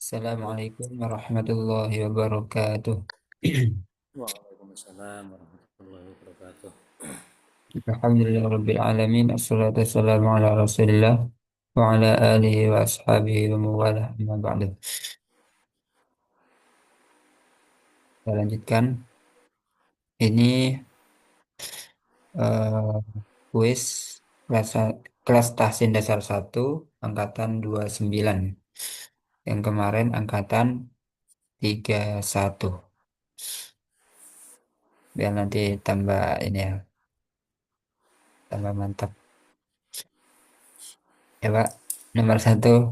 Assalamualaikum warahmatullahi wabarakatuh. Waalaikumsalam warahmatullahi wabarakatuh. Alhamdulillah alamin. Assalatu wassalamu ala Rasulillah wa ala alihi wa ashabihi wa mawalah amma ba'du. Kita lanjutkan. Ini eh, kuis kelas kelas tahsin dasar 1 angkatan 29. Yang kemarin angkatan 31. Biar nanti tambah ini ya, tambah mantap. Ya Pak, nomor satu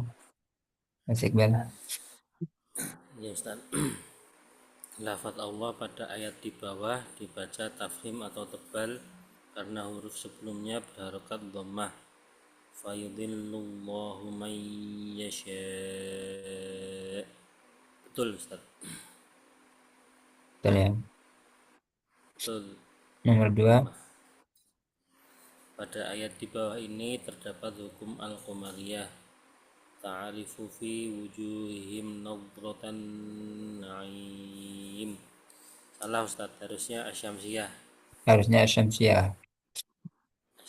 Mas Iqbal. Ya Ustaz, lafaz Allah pada ayat di bawah dibaca tafkhim atau tebal karena huruf sebelumnya berharokat dhammah. Fayudhillullahu man yasha'. Betul Ustaz. Betul ya. Betul. Nomor dua. Dhammah. Pada ayat di bawah ini terdapat hukum al-qamariyah. Ta'arifu fi wujuhihim nadratan na'im. Salah Ustaz, harusnya asyamsiyah. Harusnya Asyamsiyah.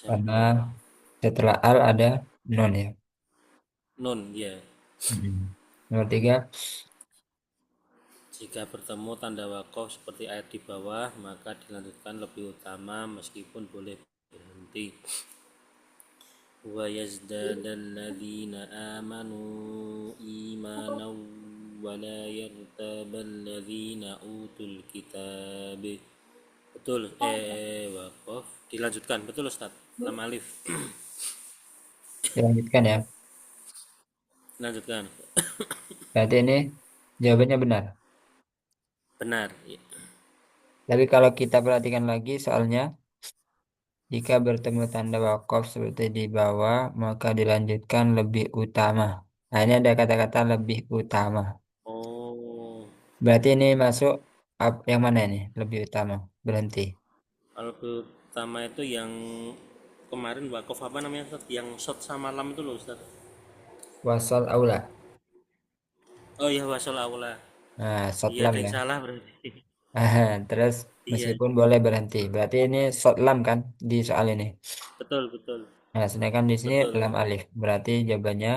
Karena Asyamsiyah. setelah al ada non ya. Nun ya. Mm. Nomor tiga. Jika bertemu tanda wakof seperti ayat di bawah, maka dilanjutkan lebih utama meskipun boleh berhenti. Wa yazdadal ladzina amanu imanan wa la yartabal ladzina utul kitab. Betul, wakof. Dilanjutkan, betul Ustaz. 6 alif. Dilanjutkan ya. Lanjutkan. Berarti ini jawabannya benar. Benar. Ya. Tapi kalau kita perhatikan lagi soalnya, jika bertemu tanda wakaf seperti di bawah, maka dilanjutkan lebih utama. Nah, ini ada kata-kata lebih utama. Oh, Berarti ini masuk yang mana ini? Lebih utama. Berhenti. kalau pertama itu yang kemarin wakaf apa namanya Ustaz? Yang shot sama lam itu loh Ustaz. Wasal aula. Oh iya wasol aula. Nah, Iya satlam ada ya. yang salah berarti. Terus Iya, meskipun boleh berhenti. Berarti ini short lam kan di soal ini. betul betul. Nah, sedangkan di sini Betul. lam alif. Berarti jawabannya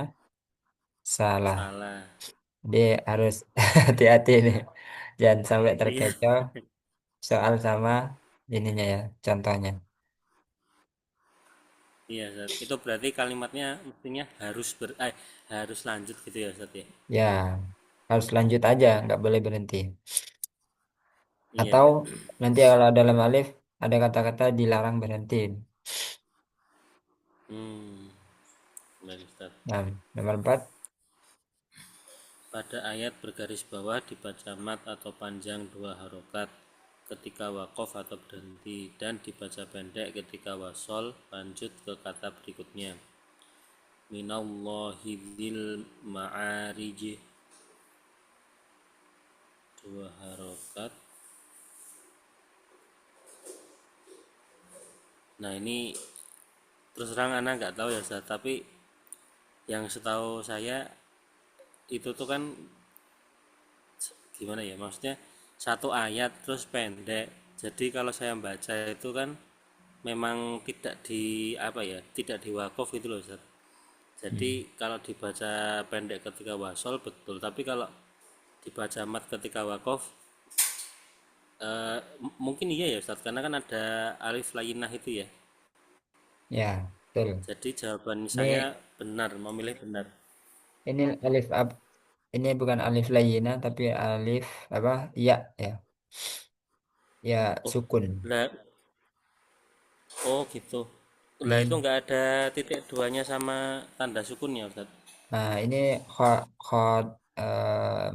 salah. Salah. Dia harus hati-hati nih. Jangan sampai Iya. terkecoh soal sama ininya ya, contohnya. Iya, Ustaz. Itu berarti kalimatnya mestinya harus lanjut gitu ya, Ustaz ya. Ya, harus lanjut aja, nggak boleh berhenti. Iya. Atau nanti kalau dalam alif ada kata-kata dilarang berhenti. Hmm, baik Ustaz. Nah, nomor 4. Pada ayat bergaris bawah dibaca mat atau panjang dua harokat ketika wakof atau berhenti dan dibaca pendek ketika wasol lanjut ke kata berikutnya. Minallahi dzil ma'arij dua harokat. Nah ini terus terang anak nggak tahu ya Ustaz, tapi yang setahu saya itu tuh kan gimana ya, maksudnya satu ayat terus pendek, jadi kalau saya baca itu kan memang tidak di apa ya, tidak di wakaf gitu loh Ustaz. Jadi Hmm. kalau dibaca pendek ketika wasol betul, tapi kalau dibaca mat ketika wakaf mungkin iya ya Ustaz, karena kan ada alif layinah itu ya. Ya, betul. Jadi jawaban saya Ini benar, memilih benar. ini alif ab ini bukan alif layina tapi alif apa? Ya, ya. Ya, Oh sukun. lah, oh gitu. Lah itu Ini nggak ada titik duanya sama tanda sukunnya Ustaz. Nah, ini khot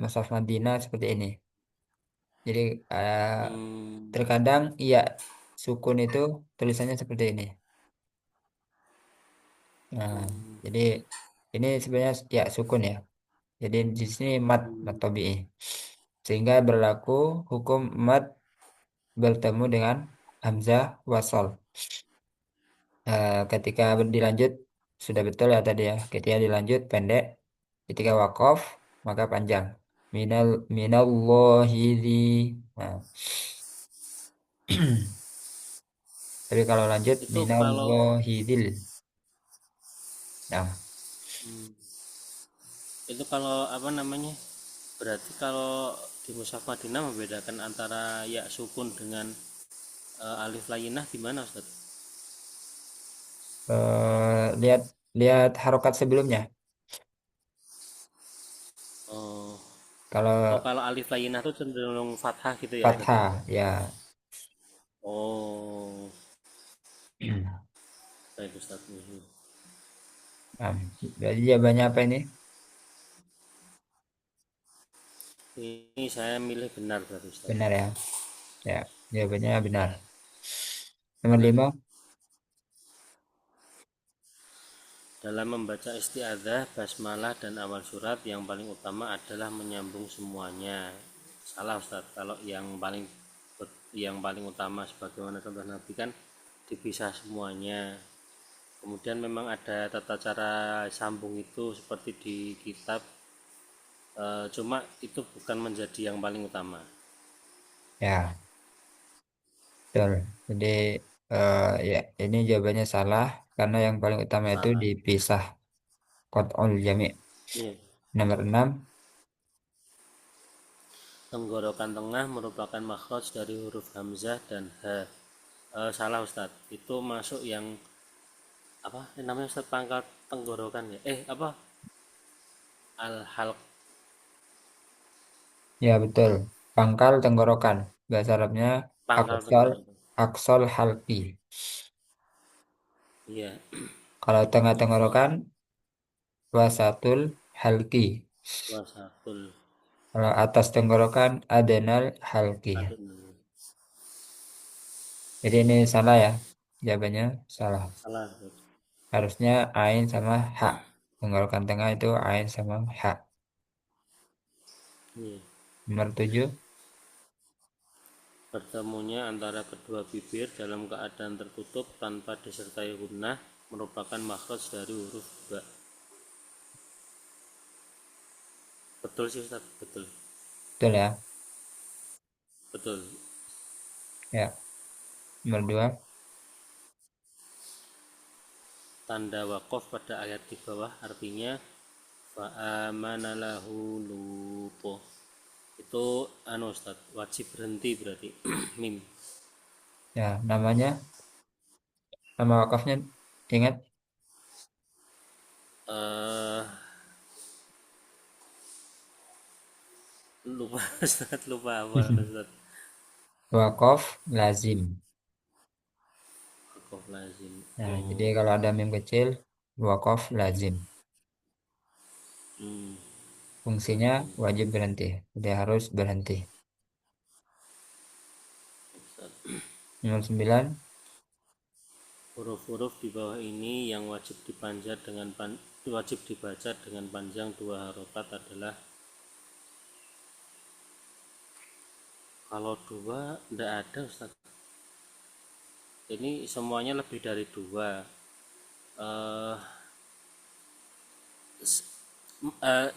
Mushaf Madinah seperti ini. Jadi Hmm, terkadang iya sukun itu tulisannya seperti ini. Nah, jadi ini sebenarnya ya sukun ya. Jadi di sini mat tabi'i. Sehingga berlaku hukum mat bertemu dengan hamzah wasol. Ketika dilanjut sudah betul ya tadi ya. Ketika dilanjut pendek, ketika wakof. maka panjang. Minallahi dzi. Nah, tapi kalau lanjut Itu kalau minallahi dzil. Nah, itu kalau apa namanya? Berarti kalau di mushaf Madinah membedakan antara ya sukun dengan alif layinah gimana Ustaz? lihat lihat harokat sebelumnya. Oh, oh Kalau kalau alif layinah itu cenderung fathah gitu ya Ustaz ya? fathah ya. Oh, baik Ustaz. Mhm. Nah, jadi jawabannya apa ini? Ini saya milih benar berarti Ustaz. Benar ya. Ya, jawabannya benar. Nomor Benar. 5. Dalam membaca isti'adzah, basmalah dan awal surat yang paling utama adalah menyambung semuanya. Salah Ustaz, kalau yang paling utama sebagaimana contoh Nabi kan dipisah semuanya. Kemudian memang ada tata cara sambung itu seperti di kitab, cuma itu bukan menjadi yang paling utama. Ya, betul. Jadi ya ini jawabannya salah karena yang paling utama itu Salah. dipisah qat'ul jami'. Iya. Nomor 6. Tenggorokan tengah merupakan makhraj dari huruf hamzah dan h. Salah Ustadz, itu masuk yang apa namanya Ustadz, pangkal tenggorokan ya, apa, al halq. Ya, betul. Pangkal tenggorokan. Bahasa Arabnya Pangkal aksol tenggorokan. aksol halqi. Iya. Kalau tengah tenggorokan wasatul halqi. Wasatul. Kalau atas tenggorokan adenal halqi. Aduh, Jadi ini salah ya. Jawabannya salah. salah. Harusnya ain sama hak. Tenggorokan tengah itu ain sama hak. Iya. Nomor 7. Bertemunya antara kedua bibir dalam keadaan tertutup tanpa disertai gunnah merupakan makhraj dari huruf ba. Betul sih Ustaz, betul. Betul ya. Betul. Ya. Nomor 2. Tanda wakaf pada ayat di bawah artinya fa'amana lahu luto. Itu anu Ustaz, wajib berhenti berarti. Mim. Ya, nama wakafnya ingat. Eh lupa Ustaz, lupa apa Ustaz. Wakaf lazim. Wakaf lazim. Nah, jadi Oh. kalau ada mim kecil, wakaf lazim. Hmm. Fungsinya Lazim. wajib berhenti. Dia harus berhenti. Nomor 9. Huruf-huruf di bawah ini yang wajib dibaca dengan panjang dua harokat adalah, kalau dua tidak ada Ustaz. Ini semuanya lebih dari dua. Eh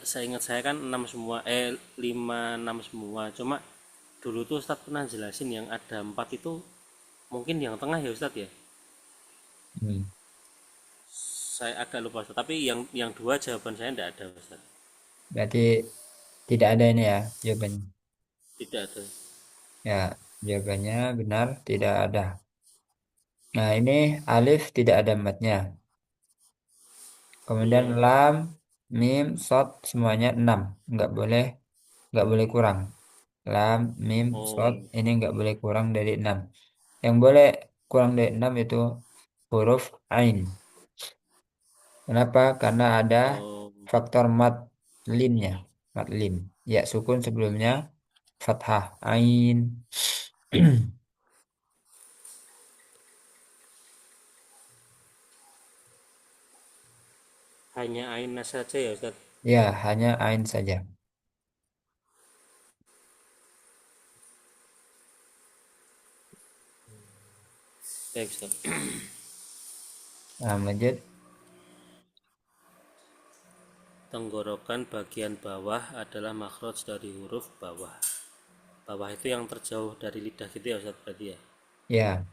saya ingat saya kan 6 semua, 5 6 semua. Cuma dulu tuh Ustaz pernah jelasin yang ada 4 itu mungkin yang tengah ya Ustaz ya. Hmm. Saya agak lupa Ustaz. Tapi yang dua jawaban saya tidak ada Ustaz. Berarti tidak ada ini ya jawabannya. Tidak ada. Ya, jawabannya benar, tidak ada. Nah, ini alif tidak ada matnya. Kemudian Iya. lam, mim, sod semuanya 6. Nggak boleh kurang. Lam, mim, sod Oh. ini nggak boleh kurang dari 6. Yang boleh kurang dari 6 itu huruf ain. Kenapa? Karena ada Oh. faktor mat limnya. Mat lim. Ya, sukun sebelumnya fathah ain. Hanya Aina saja ya Ustaz. Ya, hanya ain saja. Baik Ustaz. Nah, lanjut. Tenggorokan bagian bawah adalah makhraj dari huruf bawah. Bawah itu yang terjauh dari lidah gitu ya Ustaz berarti ya. Ya,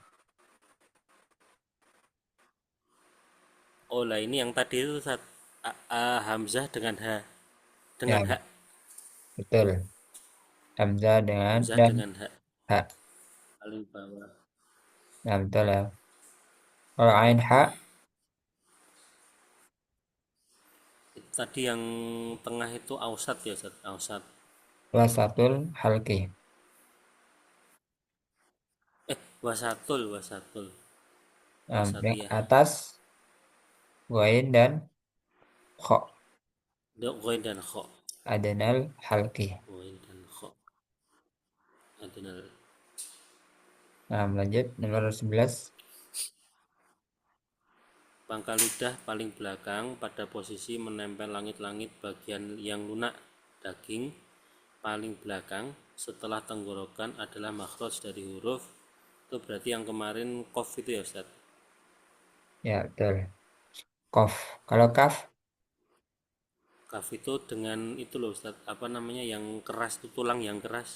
Oh lah ini yang tadi itu Ustaz Hamzah dengan H. Dengan ya, H. betul. Hamzah dengan Hamzah dan dengan H. hak. Paling bawah. Nah, betul ya. Kalau ain hak, Tadi yang tengah itu ausat ya Ustaz. Ausat. wasatul halki. Wasatul. Wasatul. Nah, yang Wasatiyah. atas wain dan kho. Ghain dan kho. Adenal halki. Ghain dan kho. Adnal. Nah, lanjut nomor 11. Pangkal lidah paling belakang pada posisi menempel langit-langit bagian yang lunak daging paling belakang setelah tenggorokan adalah makhraj dari huruf itu berarti yang kemarin kof itu ya Ustaz. Ya, betul. Kof. Kalau kaf, Kaf itu dengan itu loh Ustaz, apa namanya yang keras itu tulang yang keras.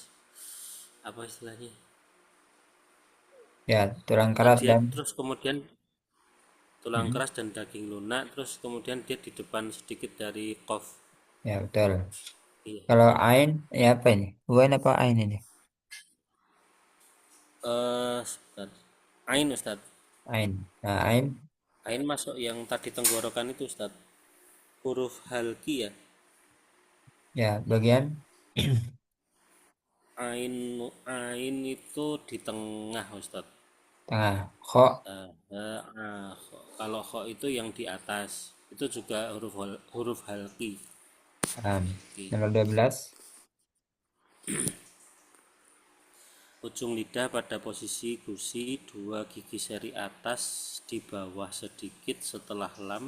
Apa istilahnya? ya tulang keras Dia dan terus kemudian tulang mm, keras dan daging lunak terus kemudian dia di depan sedikit dari kof. ya betul. Iya. Kalau ain, ya apa ini? Wain apa ain ini? Sebentar. Ain Ustaz. Ain. Nah, ain, Ain masuk yang tadi tenggorokan itu Ustaz. Huruf halki ya. ya bagian Ain ain itu di tengah Ustaz. tengah. Kho, Kalau kho itu yang di atas. Itu juga huruf halki. Oke. nomor 12. Ujung lidah pada posisi gusi, dua gigi seri atas di bawah sedikit setelah lam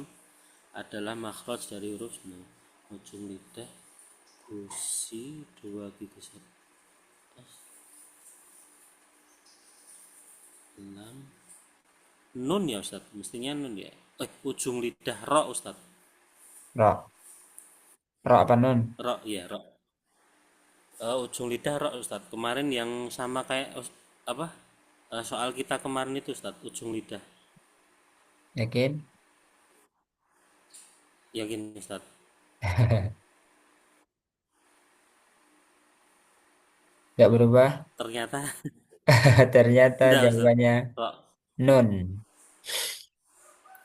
adalah makhraj dari huruf nun. Ujung lidah, gusi, dua gigi seri lam. Nun ya Ustaz, mestinya nun ya. Ujung lidah ro Ustaz. Ro. Ro apa nun? Ro ya, ro. Ujung lidah ro Ustaz. Kemarin yang sama kayak apa? Soal kita kemarin itu Ustaz, ujung lidah. Yakin? Yakin Ustaz? Tidak berubah. Ternyata Ternyata enggak Ustaz. jawabannya Ro. nun.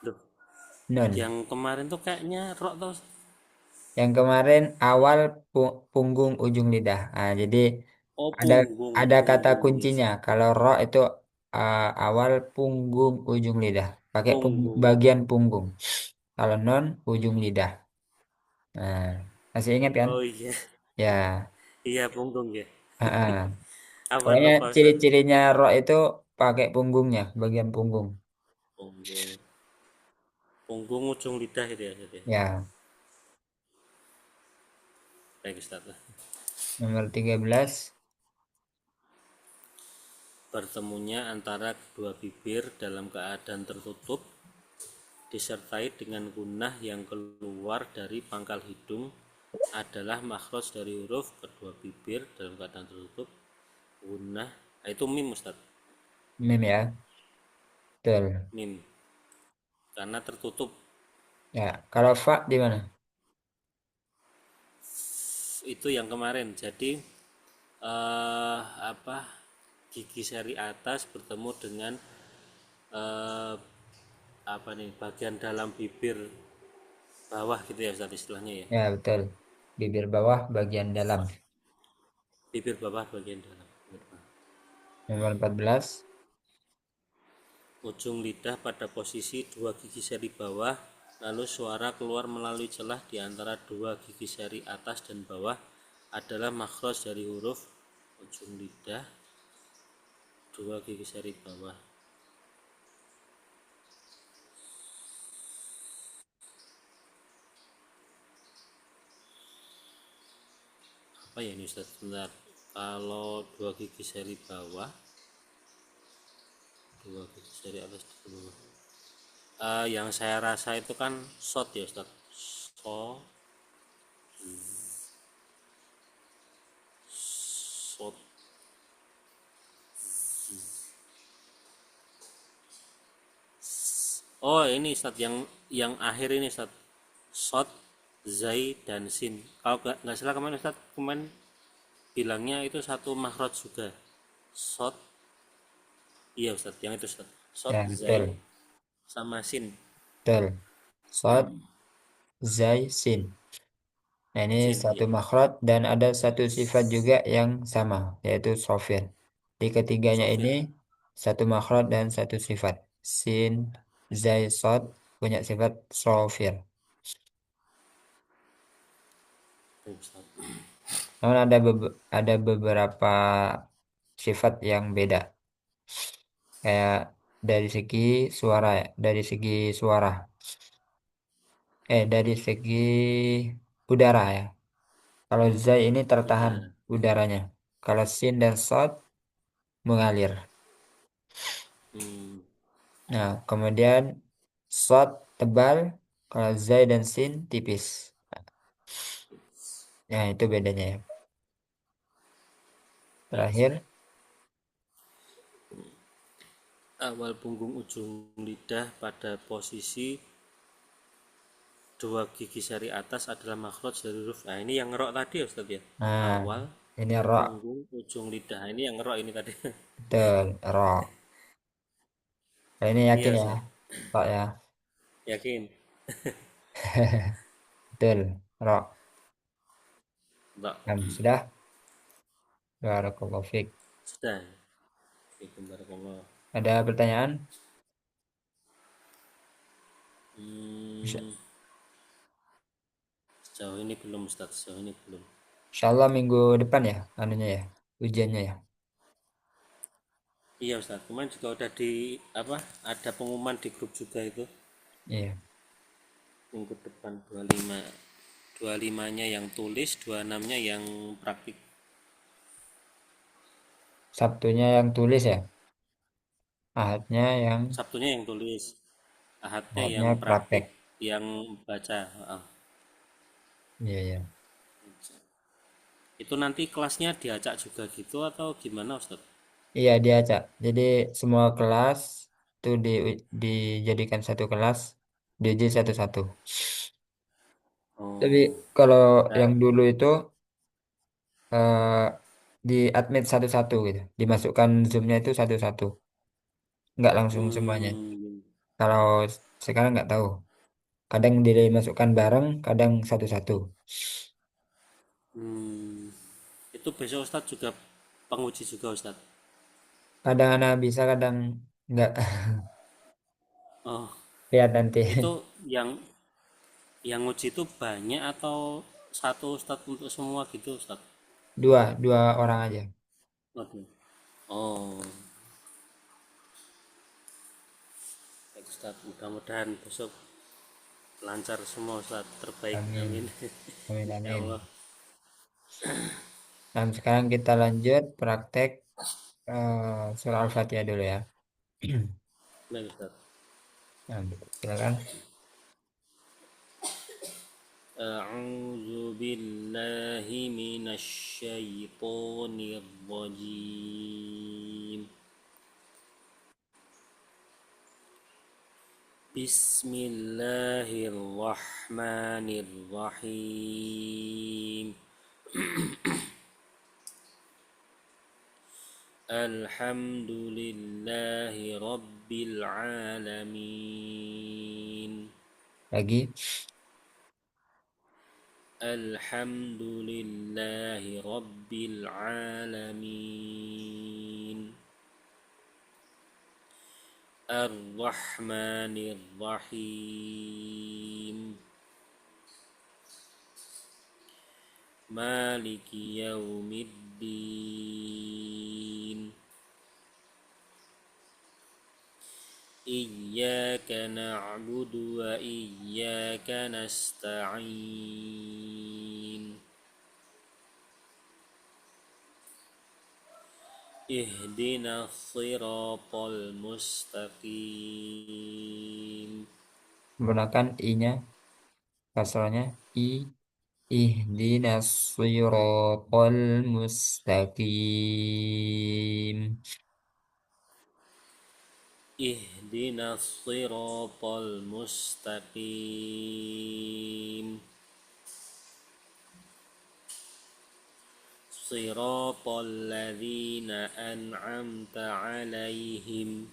Loh, Nun. yang kemarin tuh kayaknya ro tuh. Yang kemarin awal punggung ujung lidah. Nah, jadi Oh, ada punggung, ada kata punggung. Yes. kuncinya. Kalau ro itu awal punggung ujung lidah. Pakai Punggung. bagian punggung. Kalau non ujung lidah. Nah, masih ingat kan? Oh iya. Ya. Iya, punggung ya. Apa Pokoknya lupa Ustaz? ciri-cirinya ro itu pakai punggungnya, bagian punggung. Punggung. Punggung ujung lidah itu ya Ustaz ya. Ya, Baik Ustaz. nomor 13. Bertemunya antara kedua bibir dalam keadaan tertutup disertai dengan gunnah yang keluar dari pangkal hidung adalah makhraj dari huruf kedua bibir dalam keadaan tertutup. Gunnah itu mim Ustaz. Mim ya. Betul. Mim karena tertutup. Ya, kalau fa di mana? Itu yang kemarin. Jadi apa gigi seri atas bertemu dengan eh, apa nih bagian dalam bibir bawah gitu ya Ustaz istilahnya ya. Ya, betul. Bibir bawah bagian dalam. Bibir bawah bagian dalam. Nomor 14. Ujung lidah pada posisi dua gigi seri bawah, lalu suara keluar melalui celah di antara dua gigi seri atas dan bawah adalah makhraj dari huruf ujung lidah dua gigi seri bawah. Apa ya ini Ustaz? Bentar. Kalau dua gigi seri bawah, dua gigi seri atas dan bawah. Yang saya rasa itu kan shot ya Ustaz. So, Sot. Oh, ini Ustaz yang akhir ini Ustaz. Sot, zai dan sin. Kalau nggak salah kemarin Ustaz kemarin bilangnya itu satu makhraj juga. Sot, iya Ustaz, yang itu Ustaz. Sot, Ya, zai betul. sama sin. Betul. Sod, zai, sin. Nah, ini Sin, satu iya. makhraj dan ada satu sifat juga yang sama, yaitu sofir. Di ketiganya ini Sofir. satu makhraj dan satu sifat. Sin, zai, sod punya sifat sofir. Ustaz. Namun ada beberapa sifat yang beda. Kayak dari segi suara ya, dari segi suara. Dari segi udara ya. Kalau zai ini tertahan Udara. udaranya. Kalau sin dan sod mengalir. Hmm, Nah, kemudian sod tebal, kalau zai dan sin tipis. Nah, itu bedanya ya. baik Ustaz. Terakhir, Awal punggung ujung lidah pada posisi dua gigi seri atas adalah makhraj dari huruf. Nah, ini yang ngerok tadi ya Ustaz ya. nah Awal ini ro, punggung ujung lidah. Nah, ini yang ngerok ini tadi. betul, ro. Nah, ini yakin Iya ya, Ustaz. Pak ya. Yakin? Betul, ro. Enggak. Nah, sudah. Barakallahu fiik. Sudah. Itu barakallah. Ada pertanyaan? Insya Hmm, sejauh ini belum Ustaz, sejauh ini belum. Insya Allah minggu depan ya, anunya ya, ujiannya ya. Iya Ustaz, kemarin juga udah di apa? Ada pengumuman di grup juga itu Iya. minggu depan 25. 25-nya yang tulis, 26-nya yang praktik. Sabtunya yang tulis ya, Ahadnya yang Sabtunya yang tulis, Ahadnya yang Ahadnya praktik, praktek. yang baca. Ah. Iya, iya. Itu nanti kelasnya diacak juga gitu atau gimana Ustaz? Iya dia Cak. Jadi semua kelas itu dijadikan satu kelas, diuji satu-satu. Tapi Oh, kalau nah, yang dulu itu eh, di admit satu-satu gitu, dimasukkan zoomnya itu satu-satu, nggak langsung semuanya. hmm, Kalau sekarang nggak tahu. Kadang dimasukkan bareng, kadang satu-satu. hmm. Itu besok Ustaz juga penguji juga Ustaz. Kadang anak bisa, kadang nggak. Oh, Lihat nanti. itu yang nguji itu banyak atau satu Ustaz untuk semua gitu Ustaz? Dua orang aja. Waduh. Oh, baik Ustaz, mudah-mudahan besok lancar semua Ustaz, terbaik. Amin. Amin. Amin, Ya Allah. amin. Nah, sekarang kita lanjut praktek surah Al-Fatihah dulu ya. Baik Ustaz. Nah, silakan. أعوذ بالله من الشيطان الرجيم. بسم الله الرحمن الرحيم. الحمد لله رب العالمين. Lagi. الحمد لله رب العالمين. الرحمن الرحيم. مالك يوم الدين. إياك نعبد وإياك نستعين. اهدنا الصراط المستقيم. Menggunakan I-nya, kasrahnya I. ihdinas siratal mustaqim. ihdinas siratal mustaqim siratal ladzina an'amta 'alaihim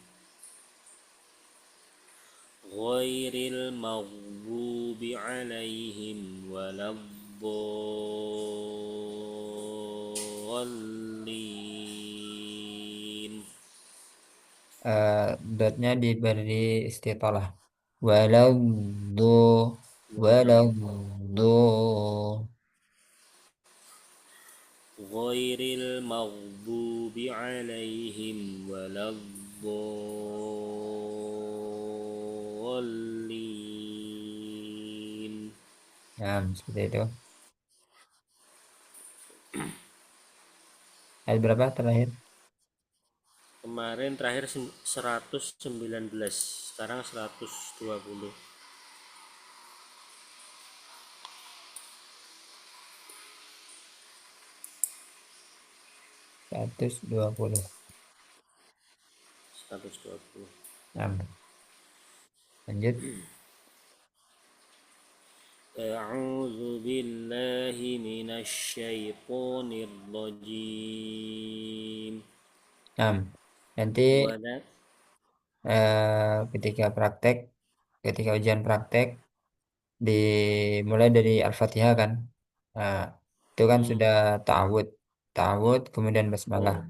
ghairil maghdubi 'alaihim waladdallin. Dotnya diberi istitalah. Walau do, walau do. Ghairil maghdubi 'alaihim waladdallin. Ya, seperti itu. Ayat berapa terakhir? Kemarin terakhir 119, sekarang 120. 120. 120. Nah, lanjut. A'udzu billahi minasy syaithanir rajim. Nah, nanti Wala ketika praktek, ketika ujian praktek, dimulai dari Al-Fatihah kan. Nah, itu kan sudah ta'awud. Ta'awud, kemudian basmalah.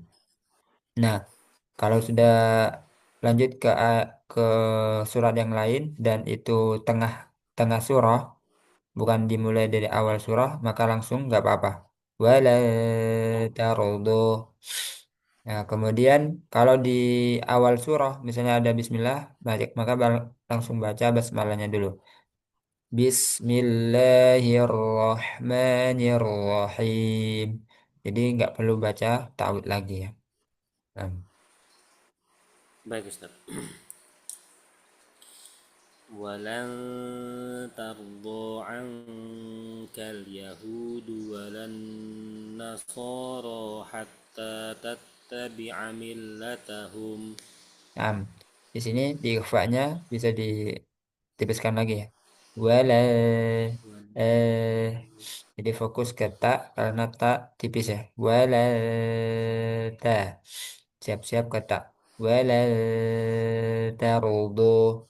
Nah, kalau sudah lanjut ke surat yang lain dan itu tengah tengah surah, bukan dimulai dari awal surah, maka langsung nggak apa-apa. Wala oh, tarudu. Nah, kemudian kalau di awal surah misalnya ada bismillah, maka langsung baca basmalahnya dulu. Bismillahirrahmanirrahim. Jadi nggak perlu baca ta'awud lagi ya. Nah, baik Ustaz. Walan tardo ankal yahudu walan nasara hatta tattabi'a millatahum. nah, di sini di ikhfa-nya bisa ditipiskan lagi ya. Wala eh jadi fokus ke tak karena tak tipis ya. Wala ta. Siap-siap ke tak. Wala tarudu.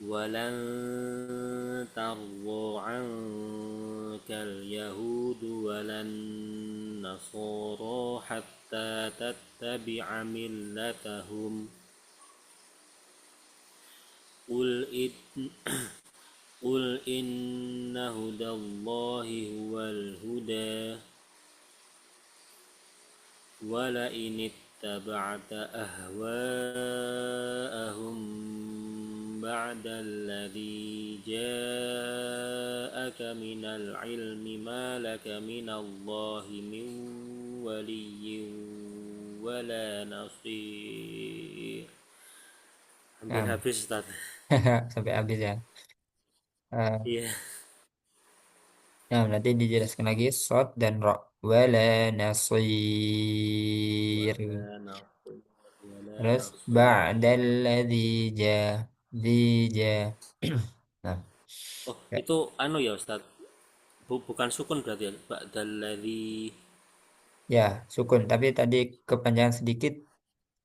Walan tardo ankal yahudu walan nasara hatta tattabi'a millatahum. Qul in Qul inna hudallahi huwal huda wala inittaba'ta ahwa'ahum ba'da alladhi ja'aka minal ilmi ma laka minallahi min waliyyin wala nasir. Hampir Nah, habis Ustaz. sampai habis ya. Eh, Iya. nah, nanti dijelaskan lagi shad dan ra. Wala nasir. Wala nasir wala Terus nasir. ba'dalladzi ja ja. Nah, Oh, ya, itu anu ya Ustaz. Bukan sukun berarti ya. Ba'dalladzi. ya, sukun tapi tadi kepanjangan sedikit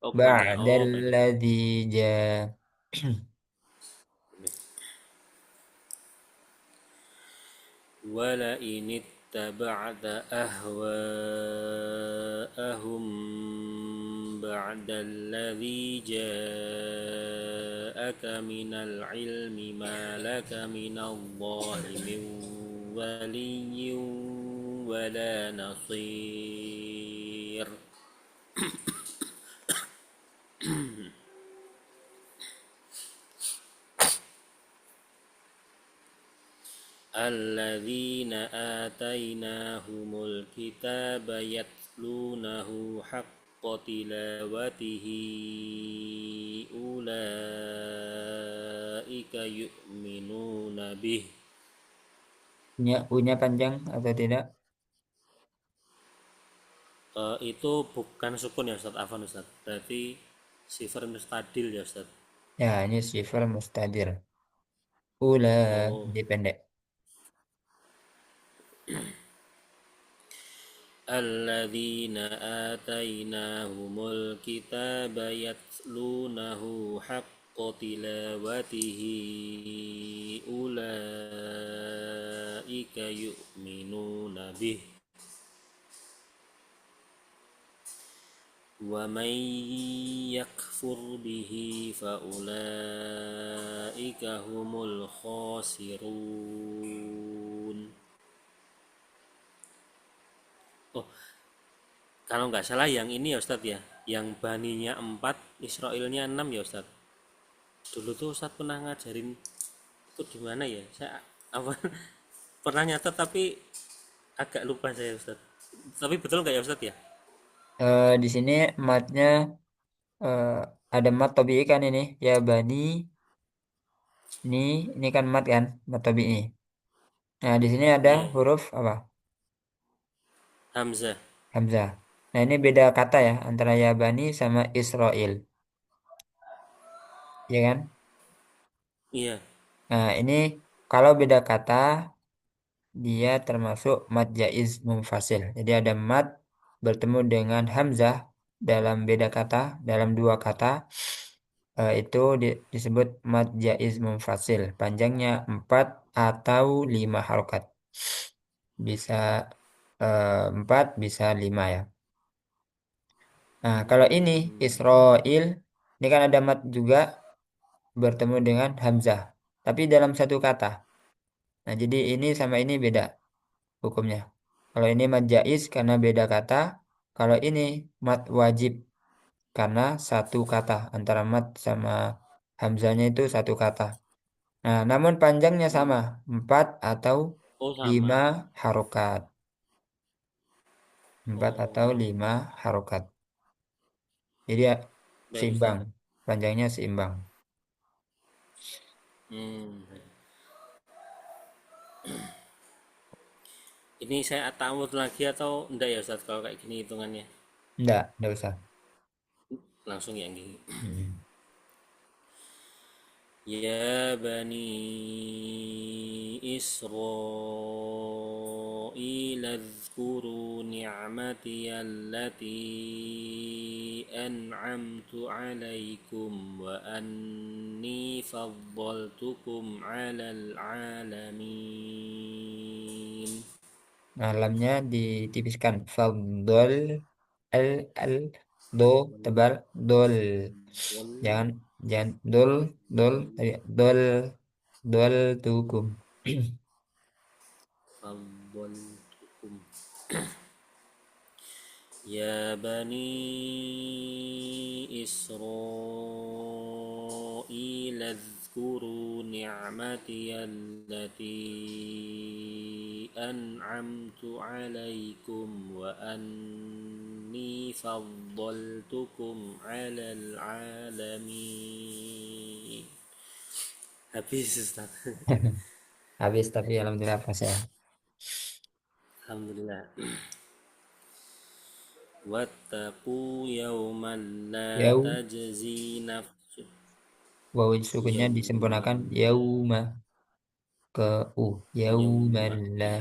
Oh, kepanjangan. Oh, oke. ba'dalladzi ja. Wala inittaba'ta ahwa'ahum ba'dalladzi ja'aka minal ilmi ma laka minallahi min waliyyin wala nasir. الذين آتيناهم الكتاب يتلونه حق تلاوته أولئك yu'minuna bih. Unya panjang atau tidak? Itu bukan sukun ya Ustaz, afan Ustaz. Berarti sifar mustadil ya Ustaz. Ya, ini sifar mustadir. Ula, Oh, jadi pendek. alladzina atainahumul kitaba yatlunahu haqqa tilawatihi ulaika yu'minuna bih. ومن يكفر به فأولئك هم الخاسرون. Oh, kalau nggak salah yang ini ya Ustadz ya, yang baninya 4, Israilnya 6 ya Ustadz. Dulu tuh Ustadz pernah ngajarin itu di mana ya? Saya apa pernah nyatet tapi agak lupa saya Ustadz. Tapi betul nggak ya Ustadz ya? Di sini matnya eh, ada mat tabii kan ini. Ya bani, ini ini kan mat kan, mat tabii. Nah, di sini ada Iya, huruf apa? Hamzah. Hamzah. Nah, ini beda kata ya antara ya bani sama Israel, ya kan? Iya. Nah, ini kalau beda kata dia termasuk mad jaiz munfasil. Jadi ada mad bertemu dengan hamzah dalam beda kata, dalam dua kata itu disebut mad jaiz munfasil. Panjangnya 4 atau 5 harokat. Bisa 4, bisa 5 ya. Nah, kalau ini Israel, ini kan ada mad juga bertemu dengan hamzah, tapi dalam satu kata. Nah, jadi ini sama ini beda hukumnya. Kalau ini mad jaiz karena beda kata, kalau ini mad wajib karena satu kata antara mad sama hamzahnya itu satu kata. Nah, namun panjangnya sama, 4 atau Oh 5 sama. harokat. 4 atau Oh, 5 harokat. Jadi ya, baik seimbang, Ustadz. panjangnya seimbang. Hmm. Ini saya atawud lagi atau enggak ya Ustadz kalau kayak gini hitungannya? Enggak usah. Langsung ya gini. Mm. Ya bani Israil اذكروا نعمتي التي أنعمت عليكم وأني فضلتكم على العالمين. Nah, lamnya ditipiskan. Fadol al al do tebal dol. Jangan jangan dol dol tadi dol dol tukum. فضلتكم يا بني إسرائيل اذكروا نعمتي التي أنعمت عليكم وأني فضلتكم على العالمين. Habis Ustaz. Habis tapi alhamdulillah pas ya. Alhamdulillah. Wattaqu yawman la Yau tajzi nafsu wawu sukunnya yawman disempurnakan yauma ke yawma yaumalla.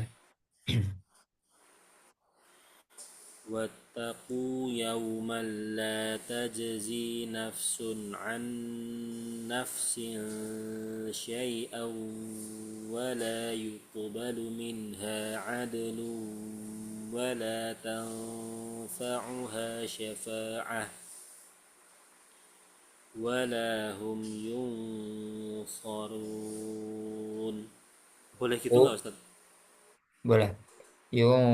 wattaqu yawman la tajzi nafsun an nafsin syai'an wa la yuqbalu minha 'adlun wa la tanfa'uha syafa'ah wa la hum yunsarun. Boleh gitu nggak Oh, Ustaz? boleh. Yung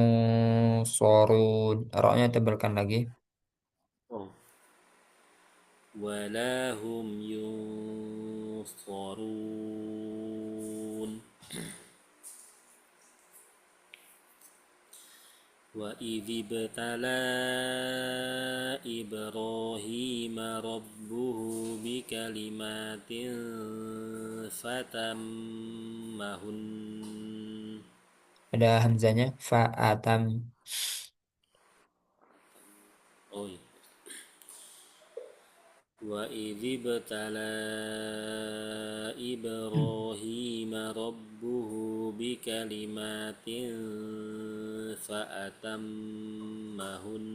sorun. Roknya tebalkan lagi. Oh, wala hum yunsarun وإذ ابتلى إبراهيم ربه بكلمات فتمهن. Ada hamzanya fa'atam. Oh iya. وإذ ابتلى إبراهيم ربه بكلمات فأتمهن.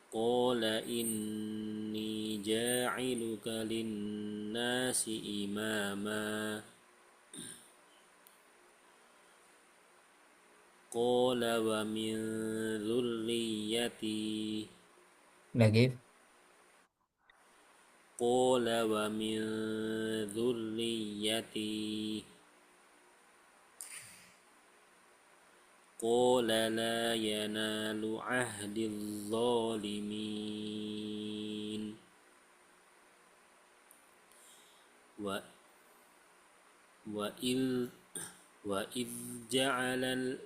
قال إني جاعلك للناس إماما. قال ومن ذريتي. Lagi. قال ومن ذريتي. قال لا ينال عهد الظالمين. و وإذ وإذ جعل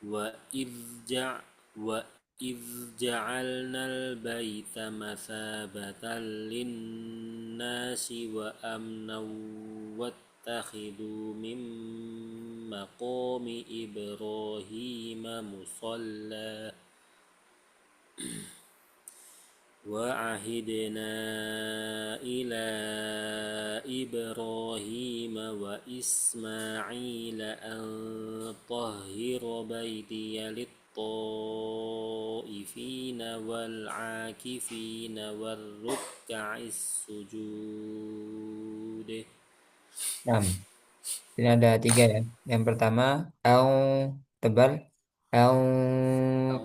وإذ جع وإذ جعلنا البيت مثابة للناس وأمنا واتخذوا من مقام إبراهيم مصلى. وعهدنا إلى إبراهيم وإسماعيل أن طهر بيتي للطائفين والعاكفين والركع السجود. Nah, ini ada tiga ya. Yang pertama, au tebal, au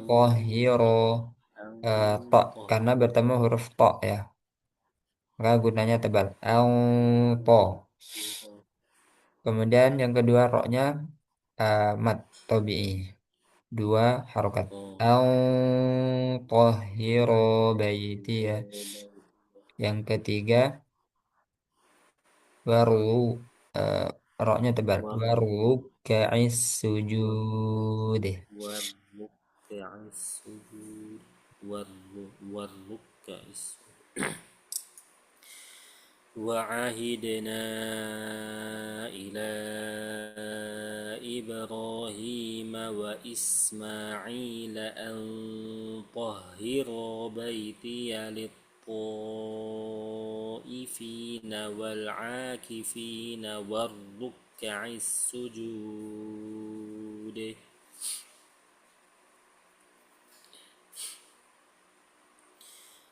kohiro to karena bertemu huruf to ya. Maka gunanya tebal. Au to. Kemudian yang kedua roknya mat tobi'i. Dua harokat. Au kohiro baiti ya. Yang ketiga baru uh, roknya tebal. Baru ka'is sujud. والركع السجود. والركع السجود. وعهدنا إلى إبراهيم وإسماعيل أن طهر بيتي للطائفين والعاكفين والركع السجود.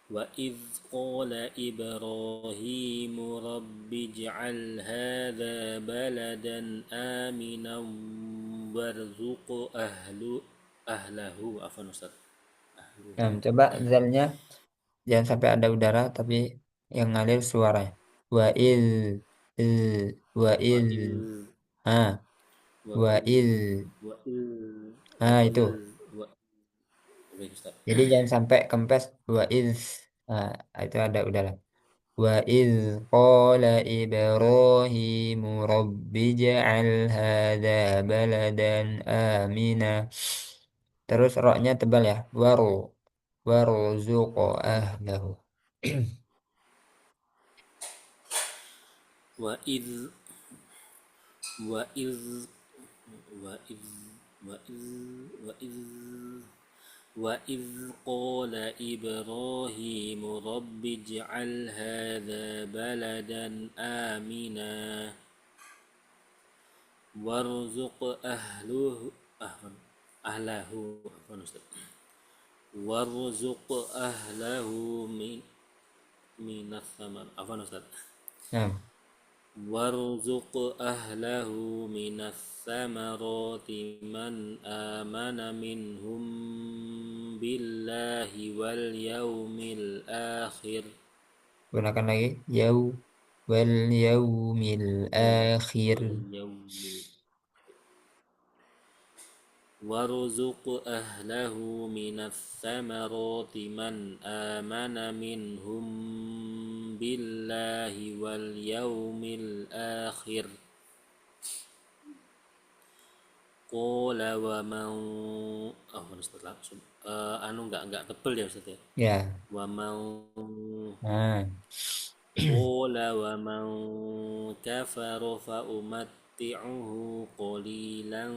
وإذ قال إبراهيم رب اجعل هذا بلدا آمنا وارزق أهله. عفوا أستاذ. Nah, coba zalnya jangan sampai ada udara tapi yang ngalir suara. Wa il il wa il وإذ ha wa وإذ il وإذ nah itu. Baik Ustaz. Jadi jangan sampai kempes wa il. Nah, itu ada udara. Wa il qala Ibrahim rabbi ja'al hadza baladan amina. Terus roknya tebal ya. Warzuq ahlahu. وإذ وإذ وإذ وإذ وإذ وإذ قال إبراهيم رب اجعل هذا بلدا آمنا وارزق أهله وارزق أهله من الثمر. Nah, وارزق أهله من الثمرات من آمن منهم بالله واليوم الآخر. gunakan lagi wal yaumil akhir. واليوم. وارزق أهله من الثمرات من آمن منهم بالله واليوم الآخر. Qala wa man oh Ustaz langsung anu enggak tebel ya Ustaz ya. Ya. Wa man Nah. qala wa man kafara fa umatti'uhu qalilan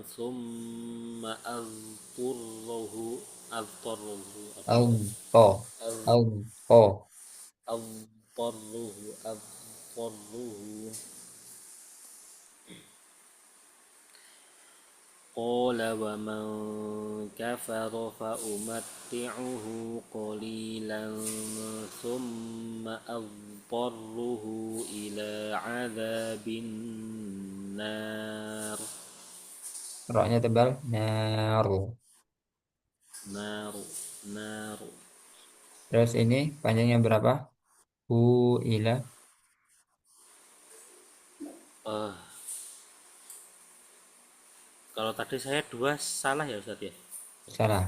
thumma adtarruhu apa Au Ustaz? to. Az- Au to. adtarruhu قال ومن كفر فأمتعه قليلا ثم أضطره إلى عذاب النار Roknya tebal. Naru. نار نار Terus ini panjangnya berapa? Ila. eh kalau tadi saya dua salah ya Ustadz ya. Salah.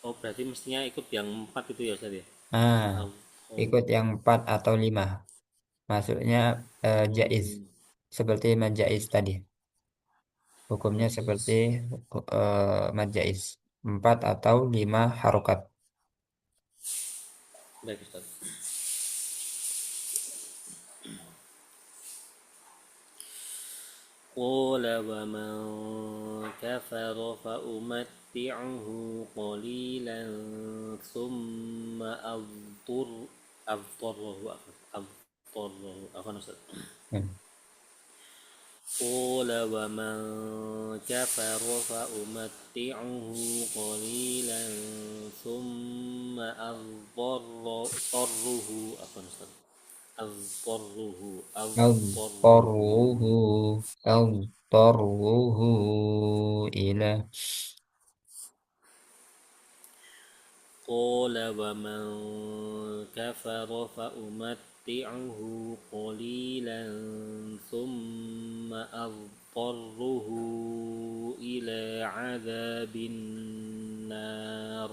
Oh berarti mestinya ikut yang empat itu ya Ustadz ya. Nah, Oh, oh, ikut yang 4 atau 5. Maksudnya jaiz. oh, Seperti majaiz tadi. Hukumnya seperti jais. majaiz. 4 atau 5 harokat. Baik Ustadz. قال ومن كفر فأمتعه قليلا ثم أضطره أفن أستاذ Hmm. قال ومن كفر فأمتعه قليلا ثم أضطره أفن أستاذ أضطره Al-Tarruhu. Al-Tarruhu ila. قال ومن كفر فأمتعه قليلا ثم أضطره إلى عذاب النار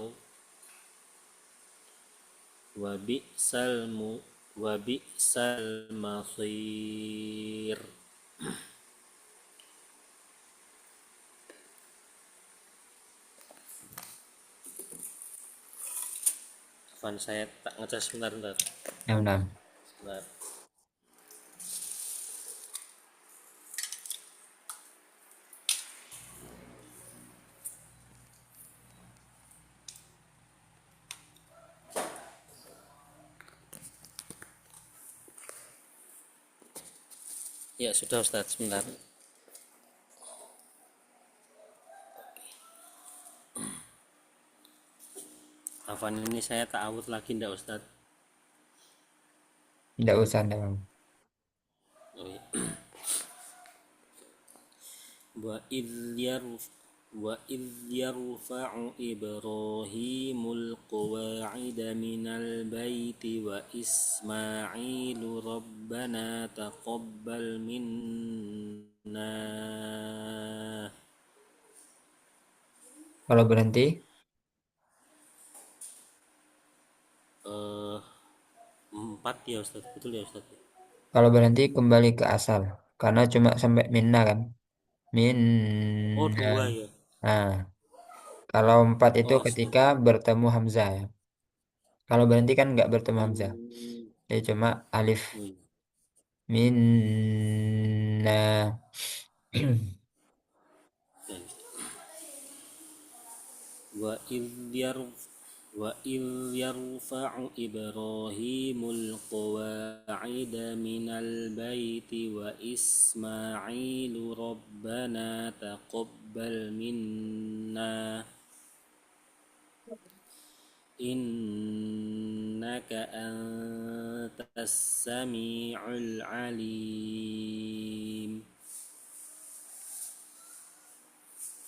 وبئس وبئس المصير. Van saya tak ngecas sebentar, sebentar. Yang 6. Sebentar. Ya sudah Ustadz, sebentar. Afan ini saya tak awut lagi ndak Ustadz? Tidak usah. Tidak. Oh, iya. وإذ يرف وإذ يرفع إبراهيم القواعد من البيت وإسماعيل ربنا تقبل منا. Kalau berhenti, eh empat ya Ustaz, betul ya Ustaz? kalau berhenti kembali ke asal. Karena cuma sampai minna kan. Oh Minna. dua ya. Nah, kalau 4 itu Oh ketika astaga. bertemu hamzah ya. Kalau berhenti kan nggak bertemu hamzah. Hmm. Jadi cuma alif. Oh, iya. Minna. وإذ يرفع وإذ يرفع إبراهيم القواعد من البيت وإسماعيل ربنا تقبل منا إنك أنت السميع العليم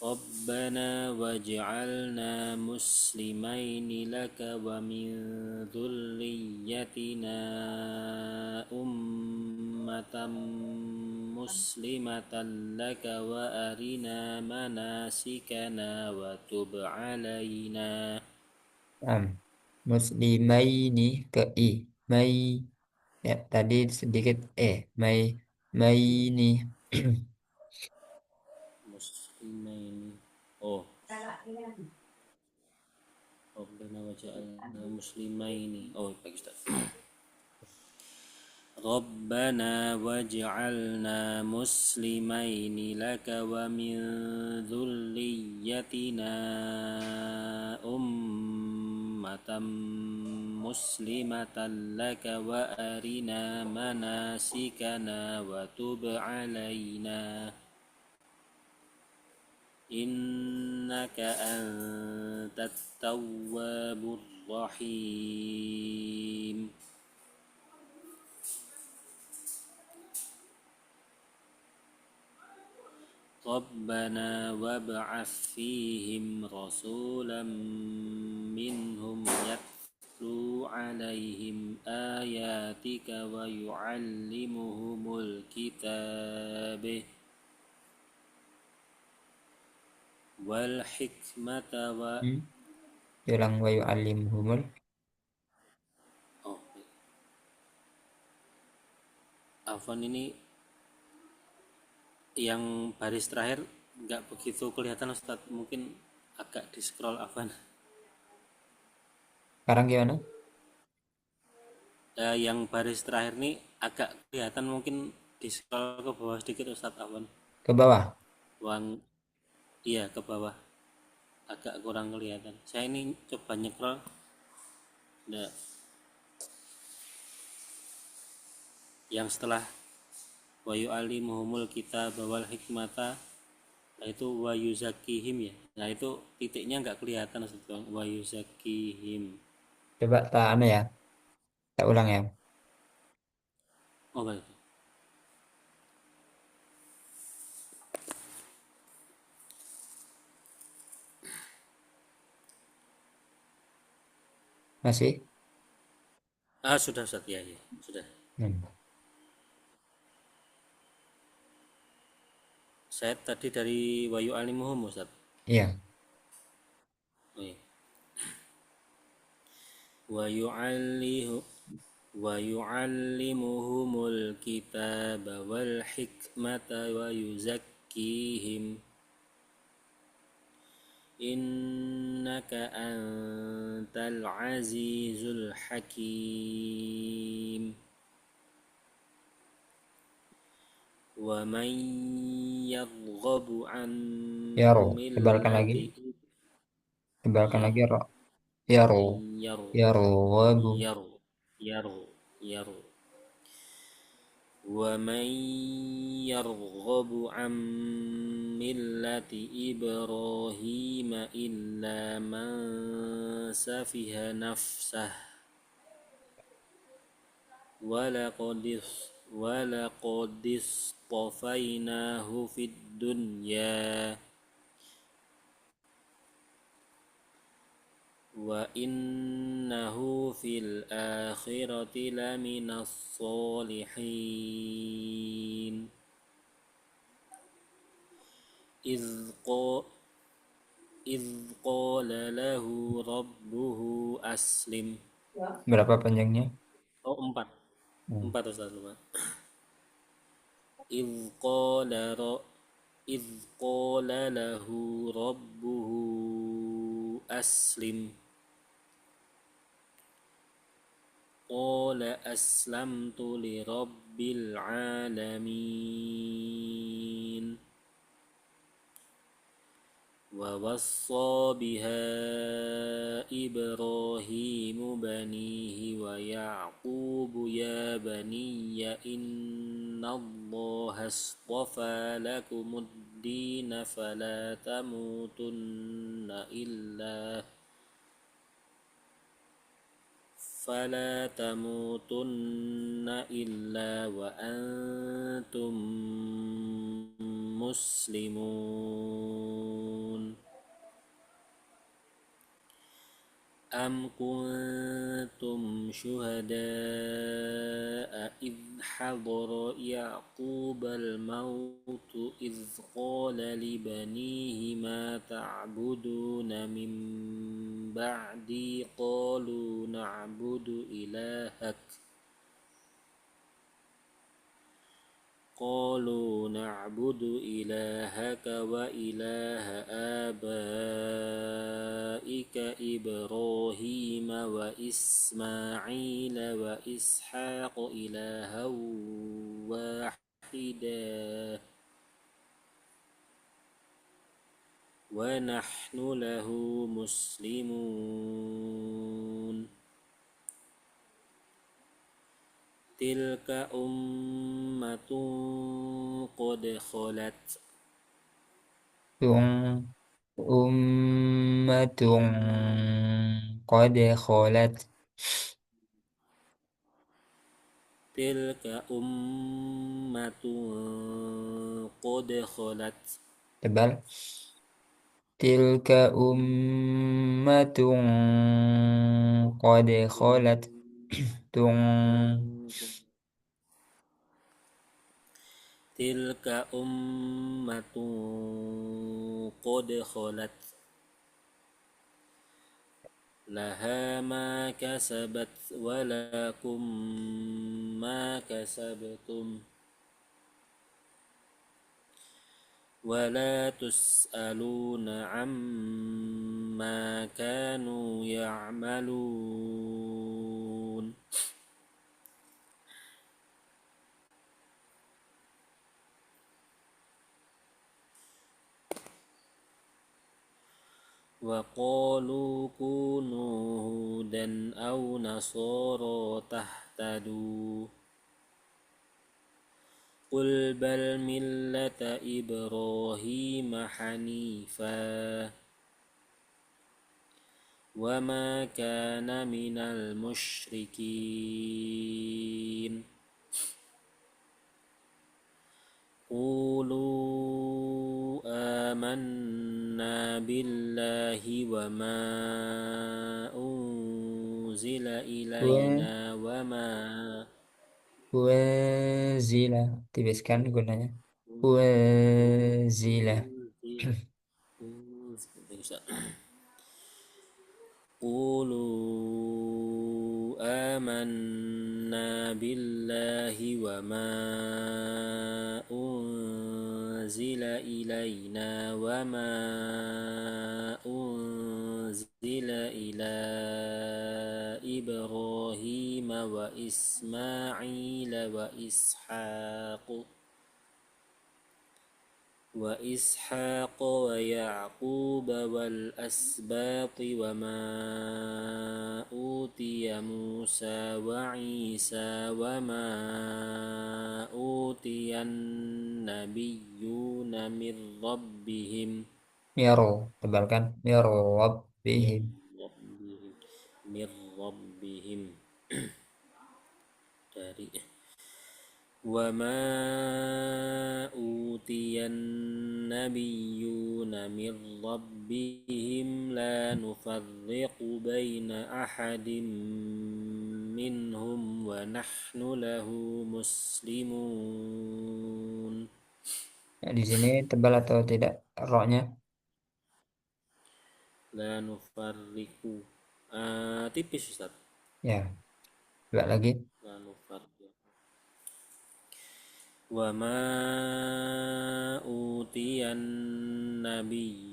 ربنا واجعلنا مسلمين لك ومن ذريتنا أمة مسلمة لك وأرنا مناسكنا وتب علينا. Am. Muslimaini ke i. Mai. Ya, tadi sedikit mai. Maini. muslimaini. Oh, Rabbana waj'alna muslimaini. Oh, bagus Ustaz. Rabbana waj'alna muslimaini laka wa min dzurriyyatina ummatan muslimatan laka wa arina manasikana wa tub alaina innaka antat tawwabur rahim. Rabbana wab'ats fihim rasulan minhum yatlu 'alaihim ayatika wa yu'allimuhumul kitab wal hikmata wa Bilang wa yu'allimhumul. oh Afwan, ini yang baris terakhir nggak begitu kelihatan Ustadz, mungkin agak di scroll Afwan. Sekarang gimana? Yang baris terakhir nih agak kelihatan, mungkin di scroll ke bawah sedikit Ustadz Afwan. Ke bawah. Wang, iya ke bawah, agak kurang kelihatan. Saya ini coba nyekrol, nah, yang setelah wa yu'allimuhumul kitab wal hikmata, itu wa yuzakihim ya. Nah itu titiknya nggak kelihatan Ustadz Bang. Wa yuzakihim. Coba tak anu ya. Tak ulang ya. Oh baik. Masih? Sudah Ustadz, ya, ya sudah. Hmm. Saya tadi dari wa yu'allimuhum Ustadz. Iya. Oh, iya. Wa yu'allihu wa yu'allimuhumul kitaba wal hikmata wa yuzakkihim innaka antal azizul hakim. Wa man yadghabu an Yaro. Tebalkan lagi. millati Tebalkan ya lagi ro. Yaro. yaru Yaro. Wabu. yaru yaru yaru wa man yarghabu an millati Ibrahim illa man safiha nafsah walaqadis tafainahu fid dunya wa innahu fil akhirati laminas solihin iz qala lahu rabbuhu aslim. Berapa panjangnya? Oh, empat. Hmm. Empat Ustaz, lupa. iz qala ra iz qala lahu rabbuhu aslim qala aslamtu li rabbil alamin wa wassa biha Ibrahimu banihi wa Ya'qubu ya baniya innallaha astafa lakumud dina fala tamutunna illa wa antum muslimun. Am kuntum syuhada'a idh hadara Ya'qubal mautu idh qala li banihi ma ta'buduna min ba'di qalu na'budu قالوا نعبد إلهك وإله آبائك إبراهيم وإسماعيل وإسحاق إلها واحدا ونحن له مسلمون تلك أمة قد خلت ثم أمة قد خلت. تلك أمة قد خلت Tebal. Tilka ummatun qad khalat. Tung. تلك أمة قد خلت لها ما كسبت ولكم ما كسبتم ولا تسألون عما كانوا يعملون وقالوا كونوا هودا أو نصارى تهتدوا قل بل ملة إبراهيم حنيفا وما كان من المشركين قولوا آمنا بالله وما أنزل Wa إلينا wazila. Tibiskan gunanya. Wazila. قولوا آمنا بالله وما أنزل إلينا وما أنزل إلى إبراهيم وإسماعيل وإسحاق ويعقوب والأسباط وما أوتي موسى وعيسى وما أوتي النبيون Miro. Tebalkan. Miro من rabbihim. ربهم من ربهم dari وما أوتي النبيون من ربهم لا نفرق بين أحد منهم ونحن له مسلمون Nah, di sini tebal atau tidak roknya? لا نفرق tipis Ustaz Ya, enggak lagi. لا نفرق وما أوتي النبيون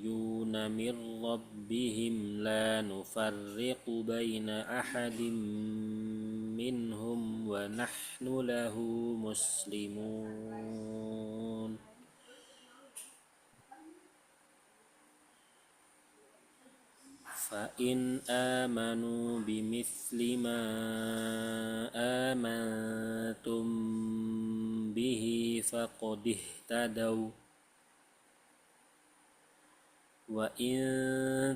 من ربهم لا نفرق بين أحد منهم ونحن له مسلمون فإن آمنوا بمثل ما آمنتم به فقد اهتدوا وإن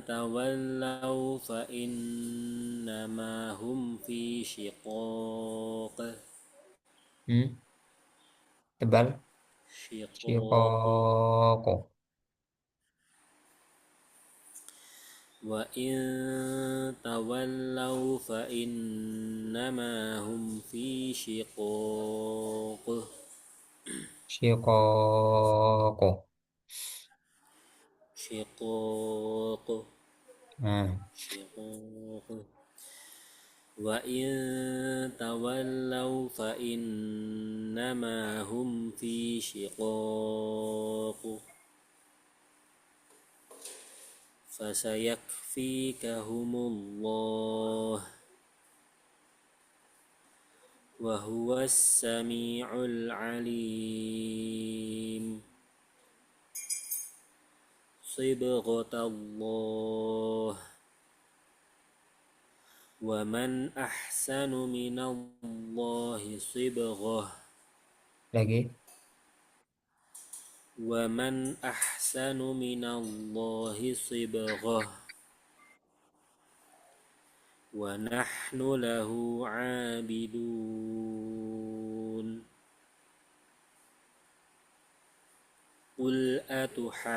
تولوا فإنما هم في شقاق Hmm, tebal. شقاق Shiqaqo. وإن تولوا فإنما هم في شقاق Shiqaqo. شقاق Nah, شقاق وإن تولوا فإنما هم في شقاق فسيكفيكهم الله وهو السميع العليم صبغة الله ومن أحسن من الله صبغة Lagi. ومن أحسن من الله صبغة ونحن له عابدون قل أتحاجوننا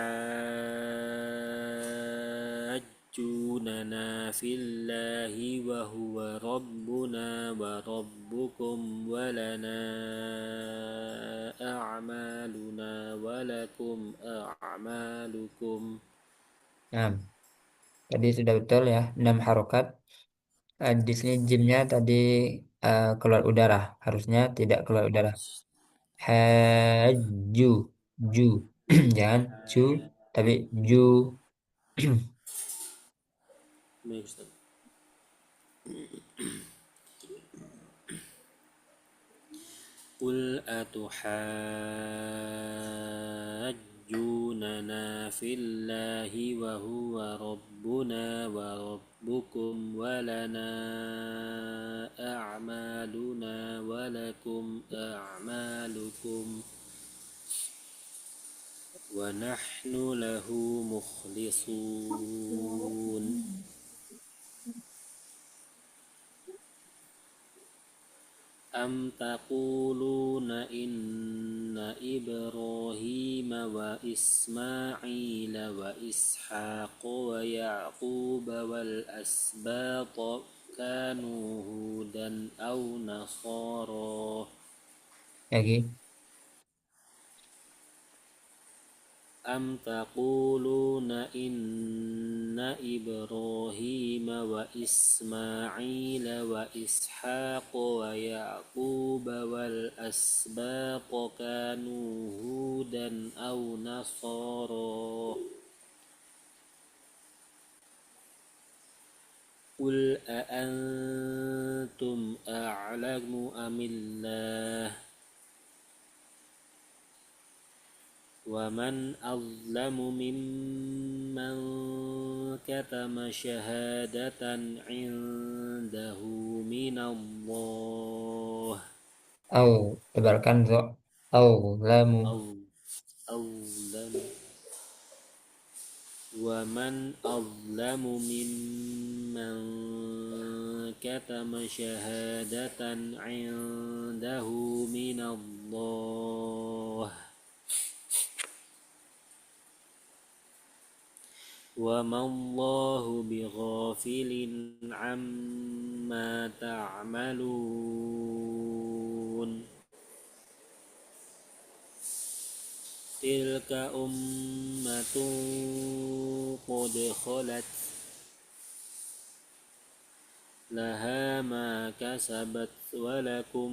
في الله وهو ربنا وربكم ولنا أعمالنا ولكم أعمالكم. Nah, tadi sudah betul ya, 6 harokat. Di sini jimnya tadi keluar udara, harusnya tidak keluar udara. Haju, ju, jangan ju, tapi ju. قل أتحاجوننا في الله وهو ربنا وربكم ولنا أعمالنا ولكم أعمالكم ونحن له مخلصون. أم تقولون إن إبراهيم وإسماعيل وإسحاق ويعقوب والأسباط كانوا هودا أو نصارى. Lagi. أم تقولون إن إبراهيم وإسماعيل وإسحاق ويعقوب والأسباط كانوا هودا أو نصارى. قل أأنتم أعلم أم الله ومن أظلم ممن كتم شهادة عنده من الله Au, tebalkan zo. Au, lamu. أو أظلم ومن أظلم ممن كتم شهادة عنده من الله وما الله بغافل عما تعملون تلك أمة قد خلت لها ما كسبت ولكم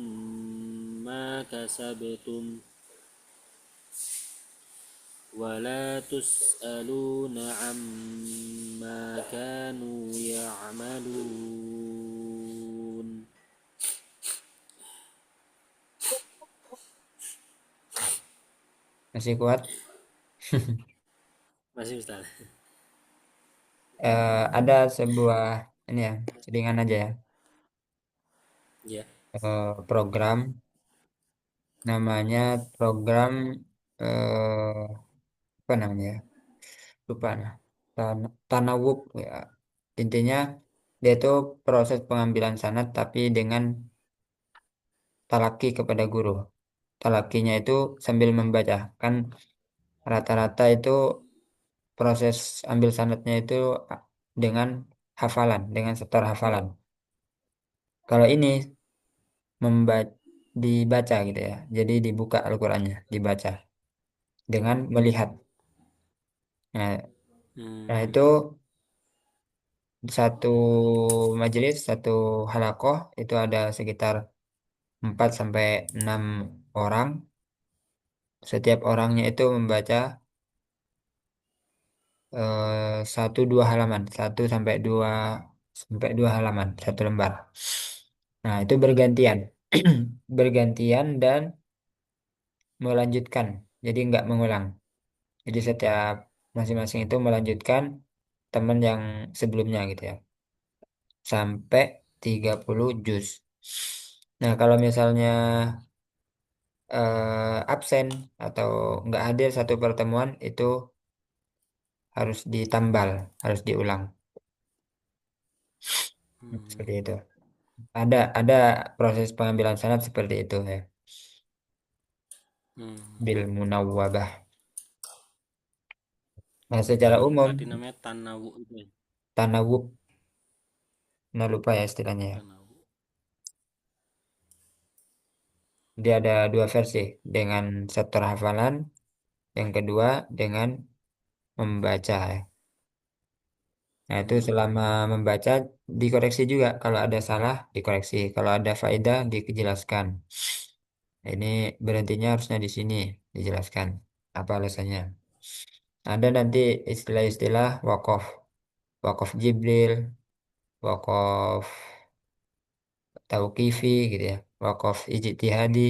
ما كسبتم ولا تسألون عما كانوا يعملون. Masih kuat? Masih Ustaz? Ada sebuah ini ya, ringan aja ya. Ya. Program namanya program apa namanya ya? Lupa nah. Tanawub ya. Intinya dia itu proses pengambilan sanad tapi dengan talaki kepada guru. Talakinya itu sambil membaca. Kan rata-rata itu proses ambil sanadnya itu dengan hafalan, dengan setor hafalan. Kalau ini dibaca gitu ya. Jadi dibuka Al-Qur'annya, dibaca dengan melihat. Nah, nah itu Hmm. satu majelis, satu halakoh itu ada sekitar 4 sampai 6 orang. Setiap orangnya itu membaca satu dua halaman, satu sampai dua halaman, satu lembar. Nah, itu bergantian. Bergantian dan melanjutkan. Jadi nggak mengulang. Jadi setiap masing-masing itu melanjutkan teman yang sebelumnya gitu ya. Sampai 30 juz. Nah, kalau misalnya absen atau nggak hadir satu pertemuan itu harus ditambal, harus diulang. Seperti itu. Ada proses pengambilan sanad seperti itu ya. Hmm. Bil munawwabah. Nah, secara Yang umum tadi namanya tanawu itu ya. tanawub, nah lupa ya istilahnya ya. Tanawu. Dia ada dua versi dengan setor hafalan, yang kedua dengan membaca ya. Nah, itu selama Hmm. membaca dikoreksi juga. Kalau ada salah, dikoreksi. Kalau ada faedah, dijelaskan. Ini berhentinya harusnya di sini, dijelaskan. Apa alasannya? Ada nanti istilah-istilah wakaf. Wakaf Jibril, wakaf tauqifi gitu ya. Wakaf ijtihadi.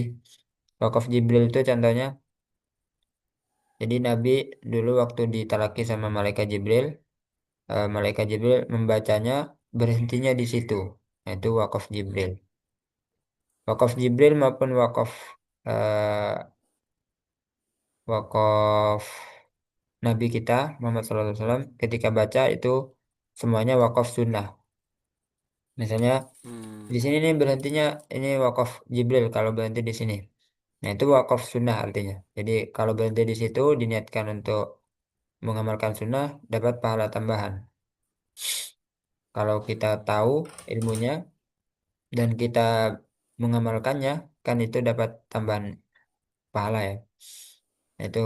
Wakaf Jibril itu contohnya, jadi Nabi dulu waktu ditalaki sama Malaikat Jibril, Malaikat Jibril membacanya berhentinya di situ. Nah, itu wakaf Jibril. Wakaf Jibril maupun wakaf Nabi kita Muhammad SAW ketika baca itu semuanya wakaf sunnah. Misalnya Hmm. di sini nih berhentinya ini wakaf Jibril kalau berhenti di sini. Nah itu wakaf sunnah artinya. Jadi kalau berhenti di situ diniatkan untuk mengamalkan sunnah dapat pahala tambahan. Kalau kita tahu ilmunya dan kita mengamalkannya kan itu dapat tambahan pahala ya. Nah, itu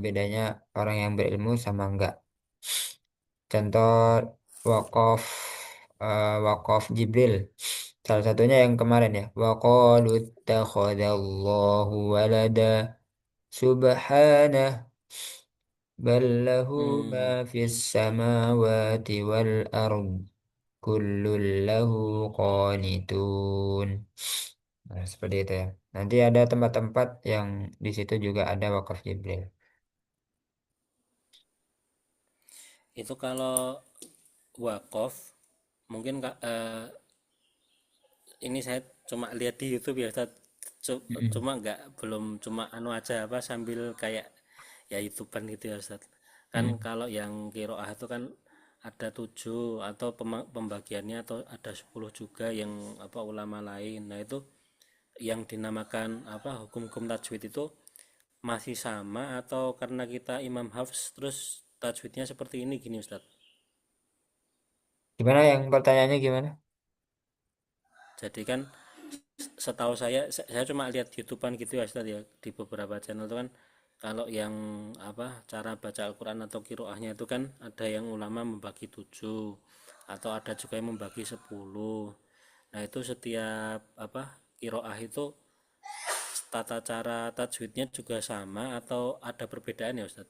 bedanya orang yang berilmu sama enggak. Contoh wakaf wakaf Jibril. Salah satunya yang kemarin ya. Waqalu ittakhadallahu walada subhanah bal lahu ma Hmm. fis samawati wal ard kullun lahu qanitun. Nah, seperti itu ya. Nanti ada tempat-tempat yang di situ juga ada wakaf Jibril. Itu kalau wakaf mungkin Kak, ini saya cuma lihat di YouTube ya Ustaz. Mm-mm. Cuma nggak belum cuma anu aja apa sambil kayak ya YouTuber gitu ya Ustaz. Kan Mm-mm. kalau yang kiroah itu kan ada 7 atau pembagiannya atau ada 10 juga yang apa ulama lain. Nah itu yang dinamakan apa hukum-hukum tajwid itu masih sama atau karena kita Imam Hafs terus tajwidnya seperti ini gini Ustaz. Gimana yang pertanyaannya gimana? Jadi kan setahu saya cuma lihat YouTubean gitu ya Ustaz ya di beberapa channel itu kan kalau yang apa cara baca Al-Quran atau kiroahnya itu kan ada yang ulama membagi 7 atau ada juga yang membagi 10. Nah itu setiap apa kiroah itu tata cara tajwidnya juga sama atau ada perbedaan ya Ustaz?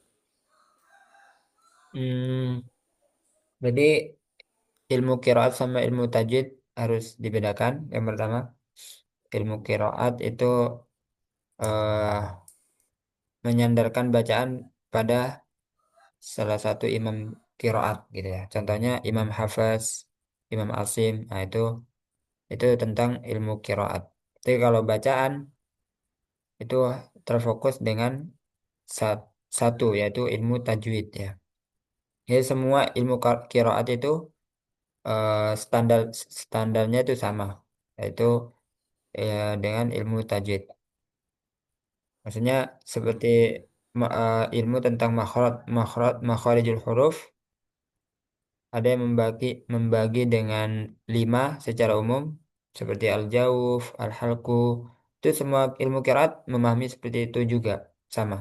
Hmm, jadi ilmu qiraat sama ilmu tajwid harus dibedakan. Yang pertama, ilmu qiraat itu eh, menyandarkan bacaan pada salah satu imam qiraat gitu ya. Contohnya Imam Hafaz, Imam Asim. Nah, itu tentang ilmu qiraat. Tapi kalau bacaan itu terfokus dengan satu yaitu ilmu tajwid ya. Jadi semua ilmu qiraat itu standar standarnya itu sama, yaitu dengan ilmu tajwid. Maksudnya seperti ilmu tentang makharijul huruf, ada yang membagi dengan 5 secara umum, seperti al-jauf, al-halku. Itu semua ilmu qiraat memahami seperti itu juga sama.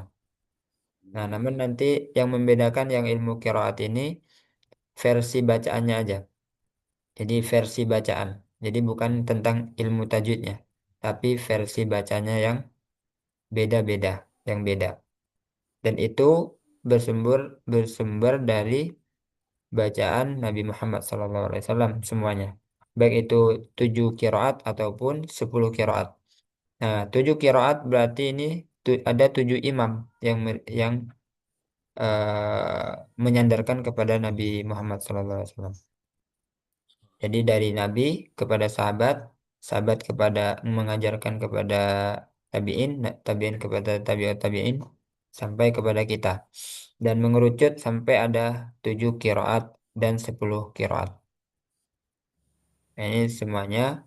Nah, namun nanti yang membedakan yang ilmu qiraat ini versi bacaannya aja. Jadi versi bacaan. Jadi bukan tentang ilmu tajwidnya, tapi versi bacanya yang beda-beda, yang beda. Dan itu bersumber bersumber dari bacaan Nabi Muhammad SAW semuanya. Baik itu 7 qiraat ataupun 10 qiraat. Nah, 7 qiraat berarti ini ada 7 imam yang menyandarkan kepada Nabi Muhammad SAW. Jadi dari Nabi kepada sahabat, sahabat kepada mengajarkan kepada tabiin, tabiin kepada tabiut tabiin, sampai kepada kita. Dan mengerucut sampai ada 7 qiraat dan 10 qiraat. Nah, ini semuanya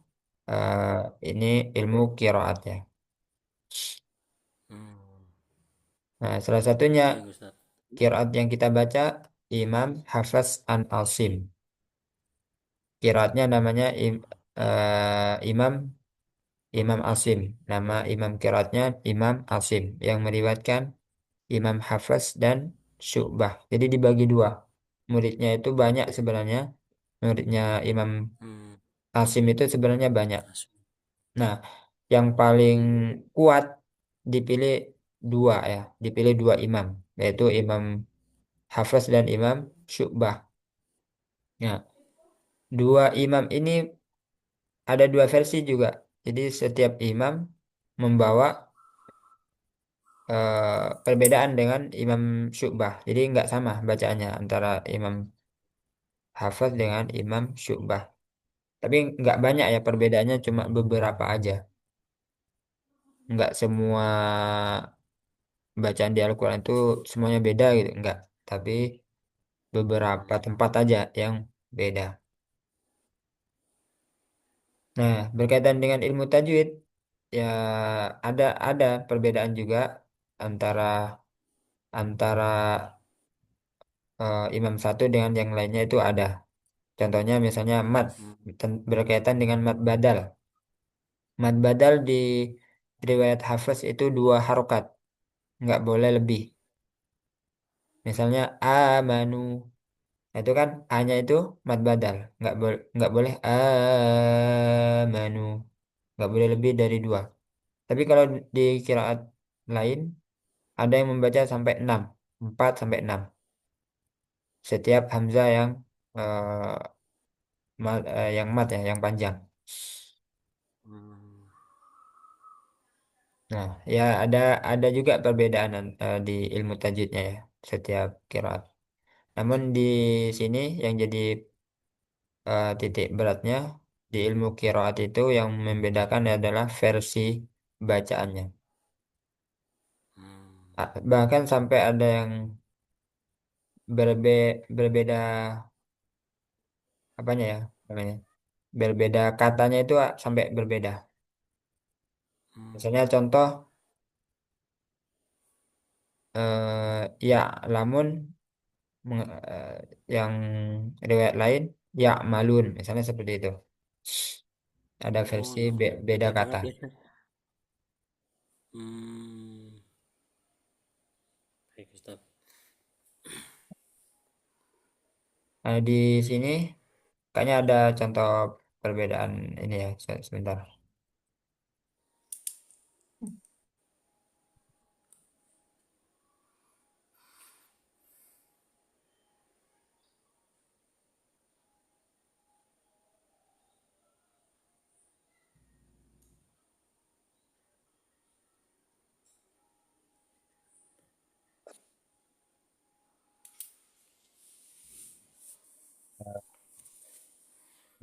eh, ini ilmu qiraat ya. Hmm. Nah, salah satunya Baik Ustaz. qiraat yang kita baca Imam Hafaz an Asim. Qiraatnya namanya Imam Imam Asim. Nama Imam Qiraatnya Imam Asim yang meriwayatkan Imam Hafaz dan Syu'bah. Jadi dibagi dua. Muridnya itu banyak sebenarnya. Muridnya Imam Hmm. Asim itu sebenarnya banyak. Asu. Nah, yang paling kuat dipilih dua ya. Dipilih dua imam. Yaitu Imam Hafaz dan Imam Syu'bah. Nah, dua imam ini ada dua versi juga. Jadi setiap imam membawa perbedaan dengan Imam Syu'bah. Jadi nggak sama bacaannya antara Imam Hafaz dengan Imam Syu'bah. Tapi nggak banyak ya perbedaannya, cuma beberapa aja. Nggak semua bacaan di Al-Quran itu semuanya beda gitu, nggak. Tapi beberapa tempat aja yang beda. Nah, berkaitan dengan ilmu tajwid, ya ada perbedaan juga antara antara imam satu dengan yang lainnya itu ada. Contohnya misalnya mat berkaitan dengan mat badal. Mat badal di riwayat Hafiz itu 2 harokat, nggak boleh lebih. Misalnya amanu, nah, itu kan a-nya itu mat badal, nggak boleh amanu, nggak boleh lebih dari 2. Tapi kalau di kiraat lain ada yang membaca sampai 6, 4 sampai 6. Setiap hamzah eh, yang mat ya, yang panjang. Hmm. Nah, ya ada juga perbedaan di ilmu tajwidnya ya, setiap qiraat. Namun di sini yang jadi titik beratnya di ilmu qiraat itu yang membedakan adalah versi bacaannya. Hmm. Bahkan sampai ada yang berbeda apanya ya namanya? Berbeda katanya itu sampai berbeda. Hmm. Misalnya contoh ya lamun yang riwayat lain ya malun misalnya seperti itu. Ada Oh versi ya, beda beda kata. banget ya. Hmm. Baik Ustaz. Nah, di sini kayaknya ada contoh perbedaan ini ya. Sebentar.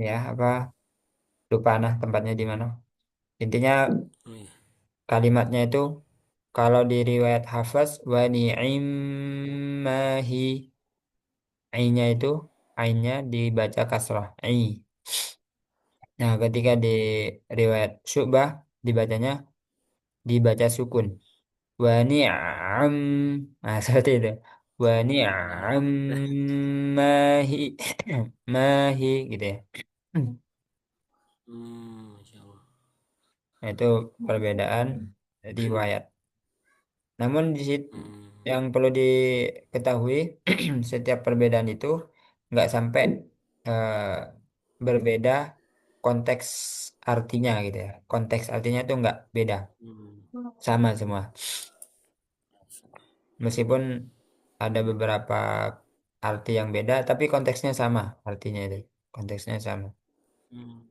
Ya, apa lupa nah tempatnya di mana. Intinya Oh ya. kalimatnya itu kalau di riwayat Hafaz wa ni'immahi i-nya itu ainnya dibaca kasrah. I. Nah, ketika di riwayat Syu'bah dibacanya dibaca sukun. Wa ni'am. Nah, seperti itu. Wa ni'am Hmm. mahi mahi gitu ya. Hmm. Masya Allah. Nah, itu perbedaan riwayat. Namun di situ Hmm. yang perlu diketahui setiap perbedaan itu nggak sampai eh, berbeda konteks artinya gitu ya. Konteks artinya itu nggak beda, Hmm. sama semua. Meskipun ada beberapa arti yang beda, tapi konteksnya sama artinya itu. Konteksnya sama. Hmm.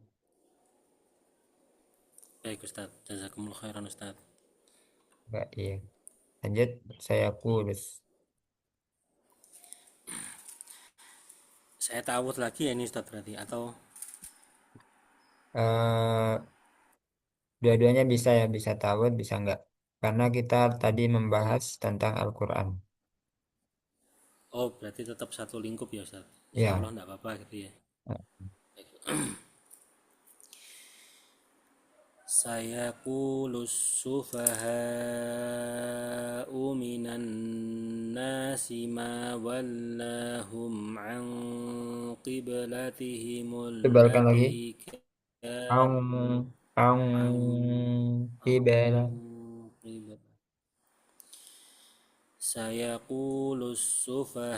Baik Ustaz, jazakumullah khairan Ustaz. Nggak, iya. Lanjut, saya kurus. Saya ta'awudz lagi ya ini Ustaz berarti atau Eh, Dua-duanya bisa ya, bisa tawud, bisa enggak. Karena kita tadi oh, membahas tentang Al-Quran. oh berarti tetap satu lingkup ya Ustaz. Insya Allah Ya, enggak apa-apa gitu ya. سيقول السفهاء من الناس ما ولاهم عن قبلتهم tebalkan lagi. التي Ang, كانوا ang, عن tibela. قبل سيقول السفهاء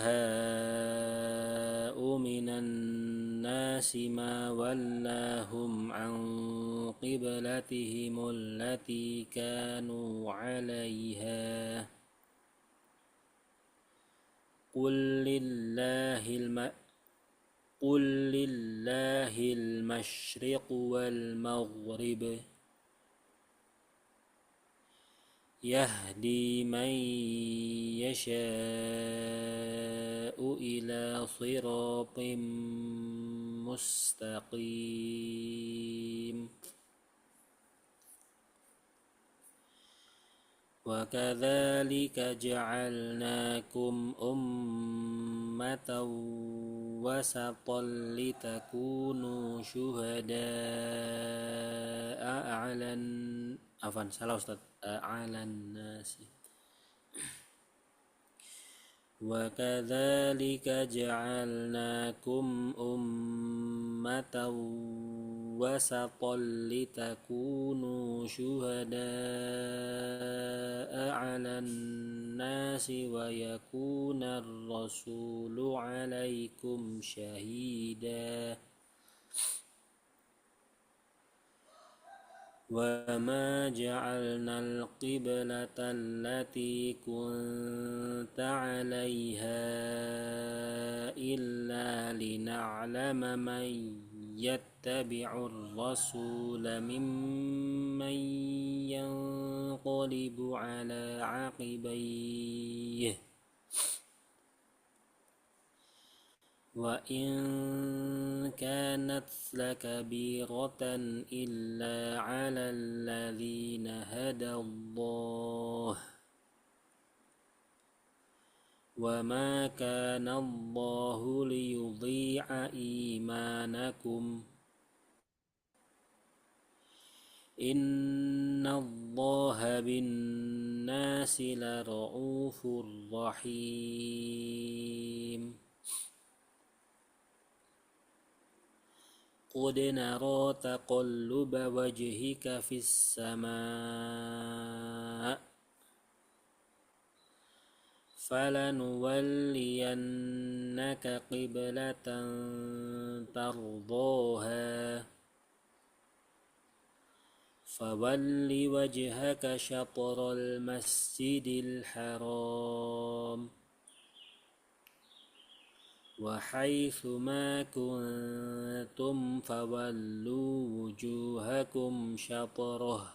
من الناس ما ولاهم عن قبلتهم التي كانوا عليها قل لله قل لله المشرق والمغرب يهدي من يشاء إلى صراط مستقيم وكذلك جعلناكم أمة وسطا لتكونوا شهداء على عفوا salah Ustaz على الناس وكذلك جعلناكم أمة وسطا لتكونوا شهداء على الناس ويكون الرسول عليكم شهيدا وما جعلنا القبلة التي كنت عليها إلا لنعلم من يتبع الرسول ممن ينقلب على عقبيه وإن كانت لكبيرة إلا على الذين هدى الله وما كان الله ليضيع إيمانكم إن الله بالناس لرؤوف رحيم قد نرى تقلب وجهك في السماء فلنولينك قبلة ترضاها فول وجهك شطر المسجد الحرام وحيث ما كنتم فولوا وجوهكم شطره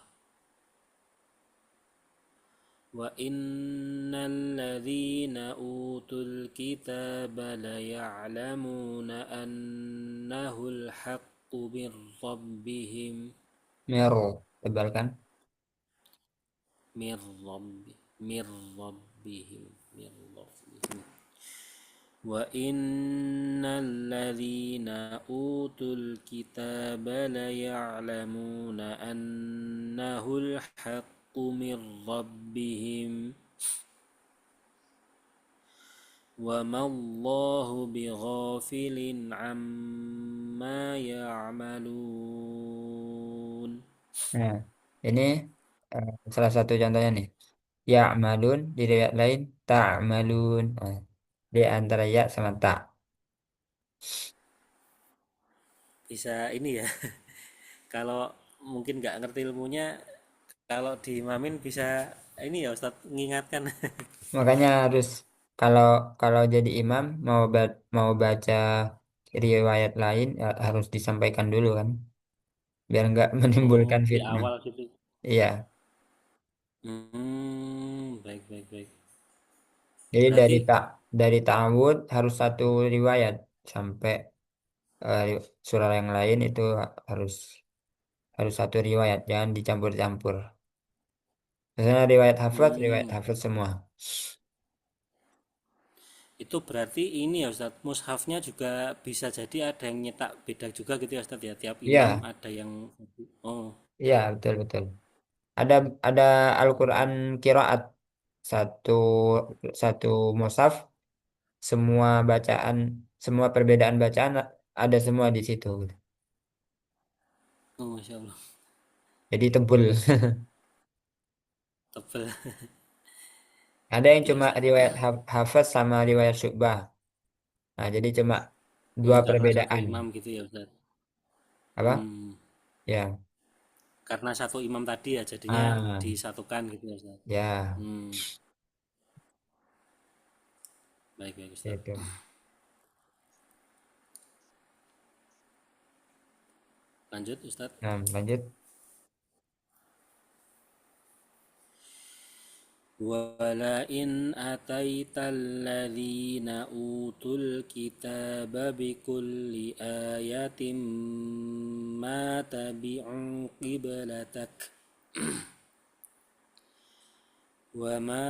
وإن الذين أوتوا الكتاب ليعلمون أنه الحق من ربهم Mer, tebalkan. من رب من ربهم من ربهم وإن الذين أوتوا الكتاب ليعلمون أنه الحق من ربهم وما الله بغافل عما يعملون Nah, ini salah satu contohnya nih. Ya'malun, di riwayat lain, ta'malun. Nah, di antara ya sama ta. Bisa ini ya. Kalau mungkin nggak ngerti ilmunya, kalau diimamin bisa ini ya Ustadz mengingatkan. Makanya harus kalau kalau jadi imam mau baca riwayat lain ya harus disampaikan dulu kan, biar nggak menimbulkan Oh, di fitnah. awal gitu. Iya. Baik baik baik. Jadi Berarti dari ta'awud harus satu riwayat sampai eh, surah yang lain itu harus harus satu riwayat, jangan dicampur-campur. Misalnya riwayat hmm, hafaz semua. itu berarti ini ya Ustadz, mushafnya juga bisa jadi ada yang nyetak beda juga gitu ya Ustadz ya. Tiap imam Iya, ada yang oh, iya betul betul. Ada ada Al-Qur'an qiraat satu satu mushaf, semua bacaan, semua perbedaan bacaan ada semua di situ. oh Masya Allah, Jadi tebel. tebel. Ada yang cuma Biasa. riwayat hafaz sama riwayat syu'bah. Nah, jadi cuma dua Karena satu perbedaan. imam gitu ya Ustadz. Apa? Hmm, Ya. karena satu imam tadi ya jadinya Ah, disatukan gitu ya Ustadz. ya, Hmm, baik baik itu. Ustadz. Lanjut Ustadz. Nah, lanjut. ولئن أتيت الذين أوتوا الكتاب بكل آية ما تبعوا قبلتك وما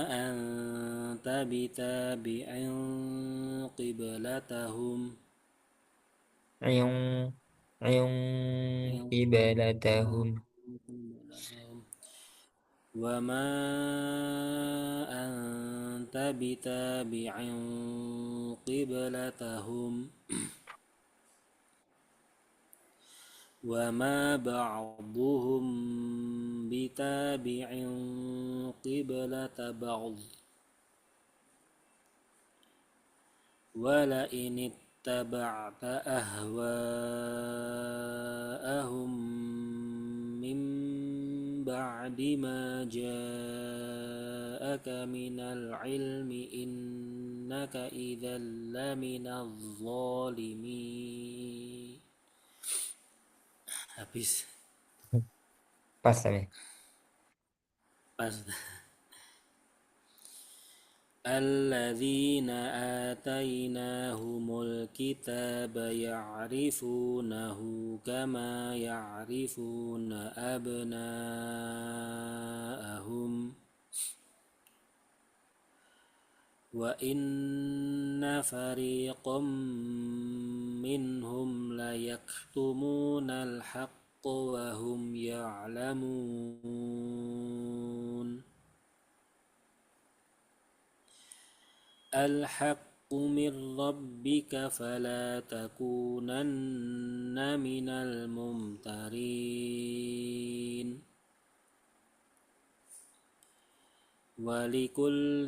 أنت بتابع قبلتهم Ayung, ayung, ibadatahum. وما أنت بتابع قبلتهم وما بعضهم بتابع قبلة بعض ولئن اتبعت أهواءهم من بعد ما جاءك من العلم إنك إذا لمن الظالمين. Habis. Pas tapi. Pas. الذين آتيناهم الكتاب يعرفونه كما يعرفون أبناءهم وإن فريقا منهم ليكتمون الحق وهم يعلمون. الحق من ربك فلا تكونن من الممترين. ولكل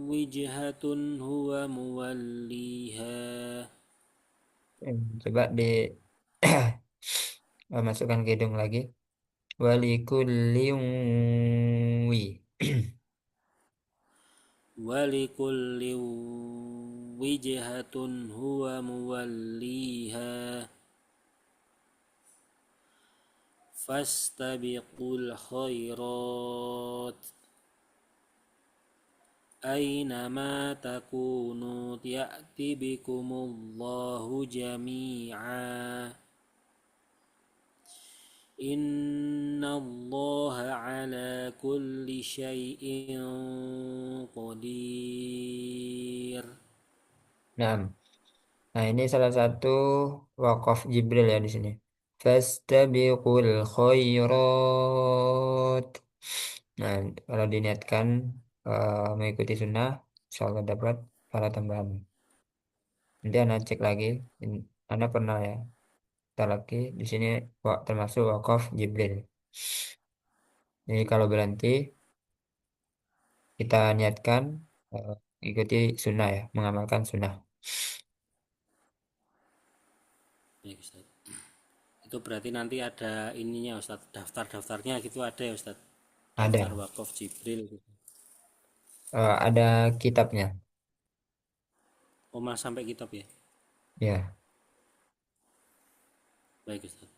وجهة هو موليها. Coba masukkan ke hidung lagi. Walikulliwi. ولكل وجهة هو موليها فاستبقوا الخيرات أينما تكونوا يأت بكم الله جميعا إن الله على كل شيء قدير. Nah, nah ini salah satu wakaf Jibril ya di sini. Fastabiqul khairat. Nah, kalau diniatkan mengikuti sunnah, insya Allah dapat para tambahan. Nanti Anda cek lagi. Anda pernah ya, kita lagi di sini termasuk wakaf Jibril. Jadi kalau berhenti kita niatkan ikuti sunnah ya, mengamalkan sunnah. Baik Ustaz. Itu berarti nanti ada ininya Ustaz, daftar-daftarnya gitu ada ya Ustaz. Daftar Ada, wakaf Jibril gitu. ada kitabnya. Oh, malah sampai kitab ya. Ya, Baik Ustaz.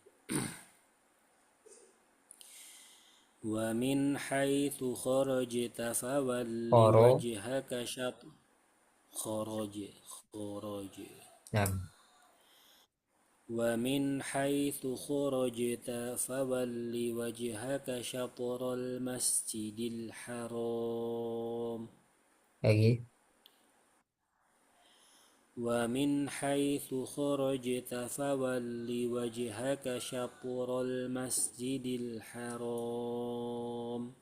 Wa min haitsu kharajta fawalli koro, wajhaka syatr kharaj kharaj nah, wa min haitsu kharajta fawalli wajhaka syatral masjidil haram lagi, ومن حيث خرجت فول وجهك شطر المسجد الحرام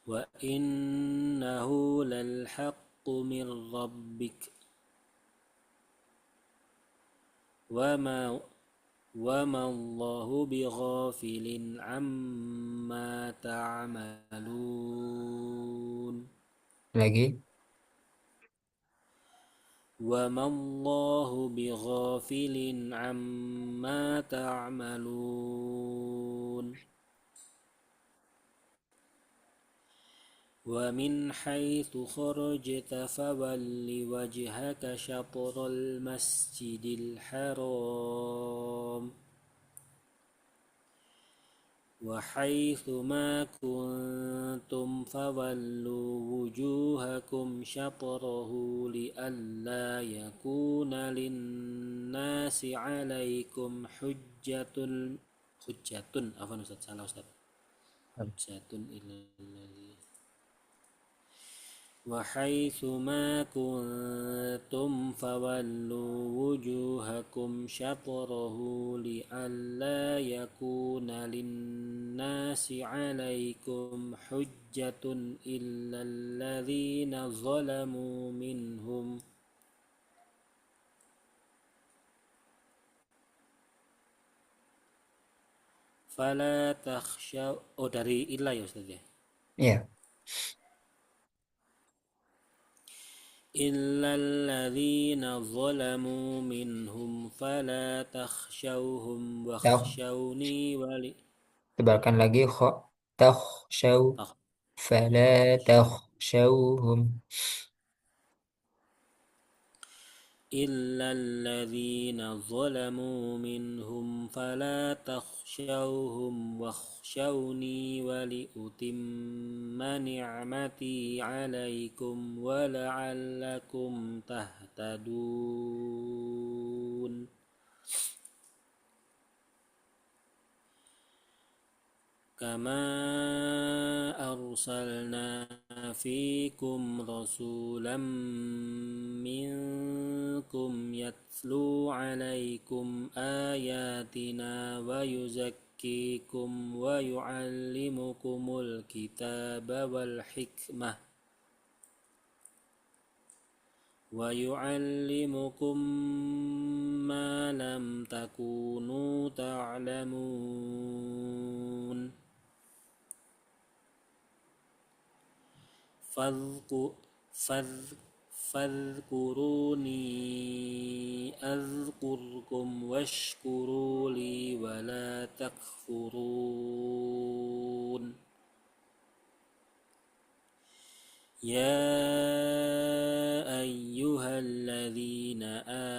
وإنه للحق من ربك وما وما الله بغافل عما تعملون lagi, وما الله بغافل عما تعملون ومن حيث خرجت فول وجهك شطر المسجد الحرام وحيث ما كنتم فولوا وجوهكم شطره لئلا يكون للناس عليكم حجة apa Ustaz salah Ustaz حجة إلا الذي وحيث ما كنتم فولوا وجوهكم شطره لئلا يكون للناس عليكم حجة إلا الذين ظلموا منهم فلا تخشوا oh dari ilah ya Ustaz ya ya, إلا الذين ظلموا منهم فلا تخشوهم tak, واخشوني tebalkan lagi, kho, tak, syau, fala, tak, syauhum, إلا الذين ظلموا منهم فلا تخشوهم واخشوني ولأتم نعمتي عليكم ولعلكم تهتدون كما أرسلنا فيكم رسولا منكم يتلو عليكم آياتنا ويزكيكم ويعلمكم الكتاب والحكمة ويعلمكم ما لم تكونوا تعلمون فاذكروني أذكركم واشكروا لي ولا تكفرون يا أيها الذين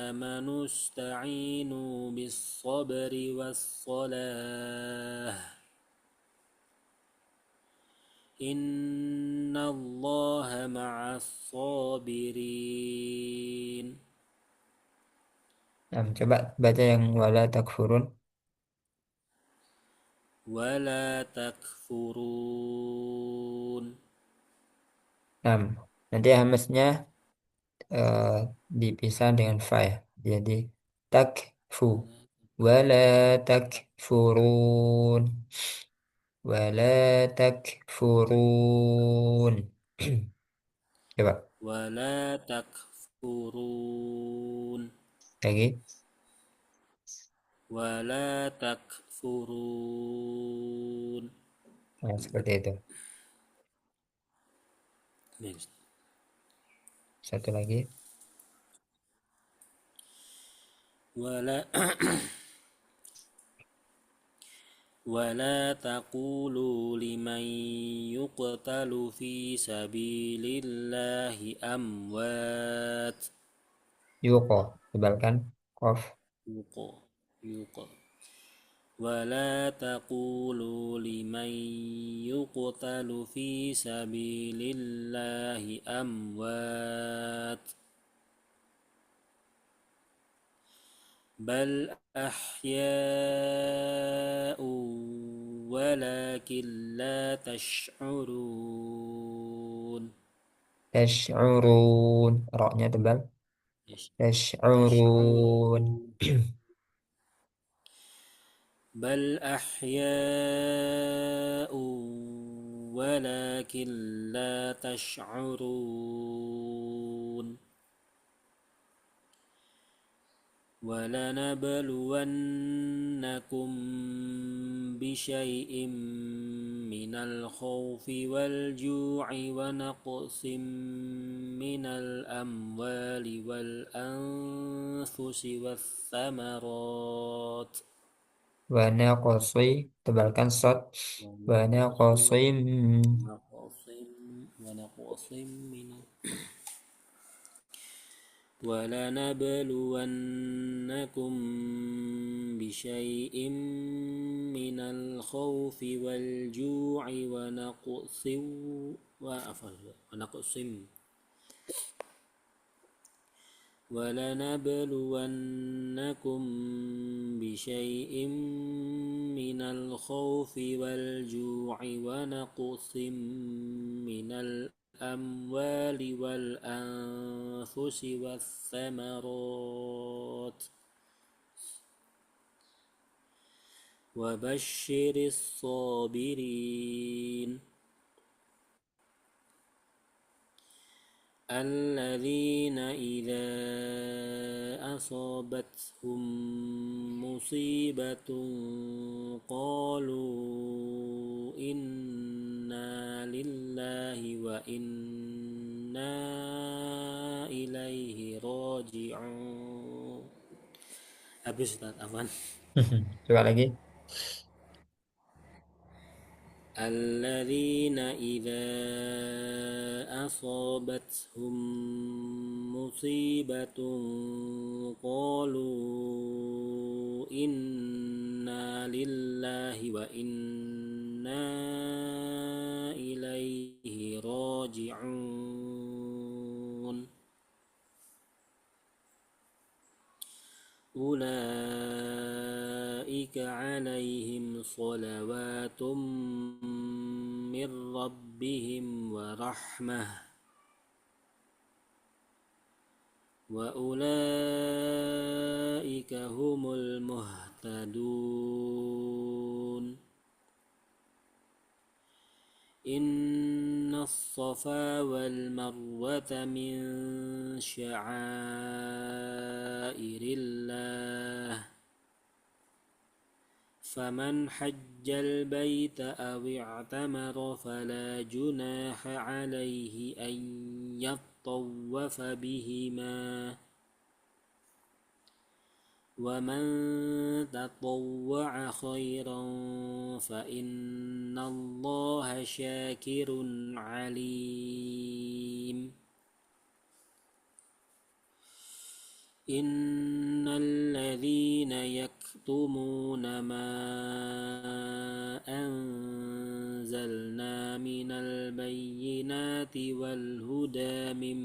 آمنوا استعينوا بالصبر والصلاة إن الله مع الصابرين nah, coba baca yang wala takfurun, ولا تكفرون nah, nanti hamesnya eh, dipisah dengan fa ya, jadi takfu, wala takfurun, wala takfurun, coba ولا تكفرون lagi, ولا تكفرون nah, seperti itu. Baik. Satu lagi. Wala ولا تقولوا لمن يقتل في سبيل الله أموات. Yuko. Tebalkan. Kof. يقى يقى ولا تقولوا لمن يقتل في سبيل الله أموات بل أحياء ولكن لا تشعرون. Tash'urun. Roknya tebal. Tash'urun. تشعرون بل أحياء ولكن لا تشعرون. ولنبلونكم بشيء من الخوف والجوع ونقص من الأموال والأنفس والثمرات Wana kosoi. Tebalkan sot. Wana ونقص kosoi. ونقص ونقص من ولنبلونكم بشيء من الخوف والجوع ونقص ولنبلونكم بشيء من الخوف والجوع ونقص من الأموال والأنفس والثمرات وبشر الصابرين الذين إذا أصابتهم مصيبة قالوا إنا لله وإنا إليه راجعون. Habis Ustaz Afwan. Coba lagi. الذين إذا أصابتهم مصيبة قالوا إنا لله وإنا إليه راجعون. أولئك عليهم صلوات من ربهم ورحمة وأولئك هم المهتدون. إن الصفا والمروة من شعائر الله فمن حج البيت أو اعتمر فلا جناح عليه أن يطوف بهما ومن تطوع خيرا فإن الله شاكر عليم. إن الذين يكتمون ما أنزلنا من البينات والهدى من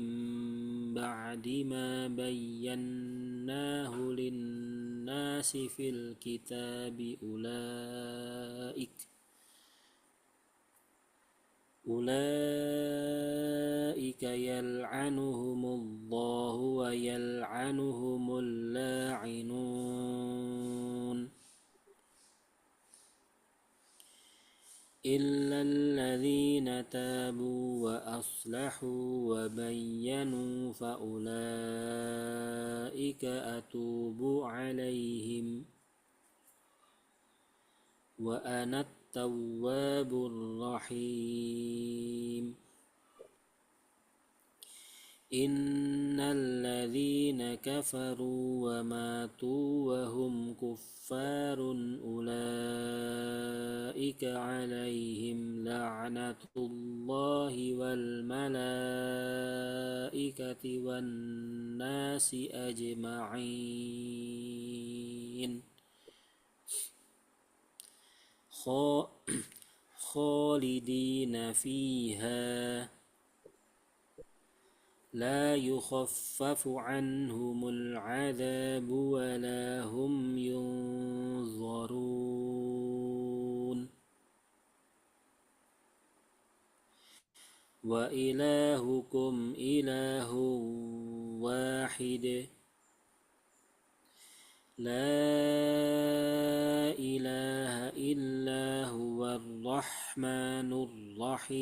بعد ما بيناه للناس في الكتاب أولئك يلعنهم الله ويلعنهم اللاعنون إلا الذين تابوا وأصلحوا وبينوا فأولئك أتوب عليهم وأنا التواب الرحيم. Innal ladzina kafaru wa matu wa hum kuffarun ulaika alaihim la'natullahi wal malaikati wan nasi ajma'in khalidina fiha لا يخفف عنهم العذاب ولا هم ينظرون وإلهكم إله واحد لا إله إلا هو الرحمن الرحيم.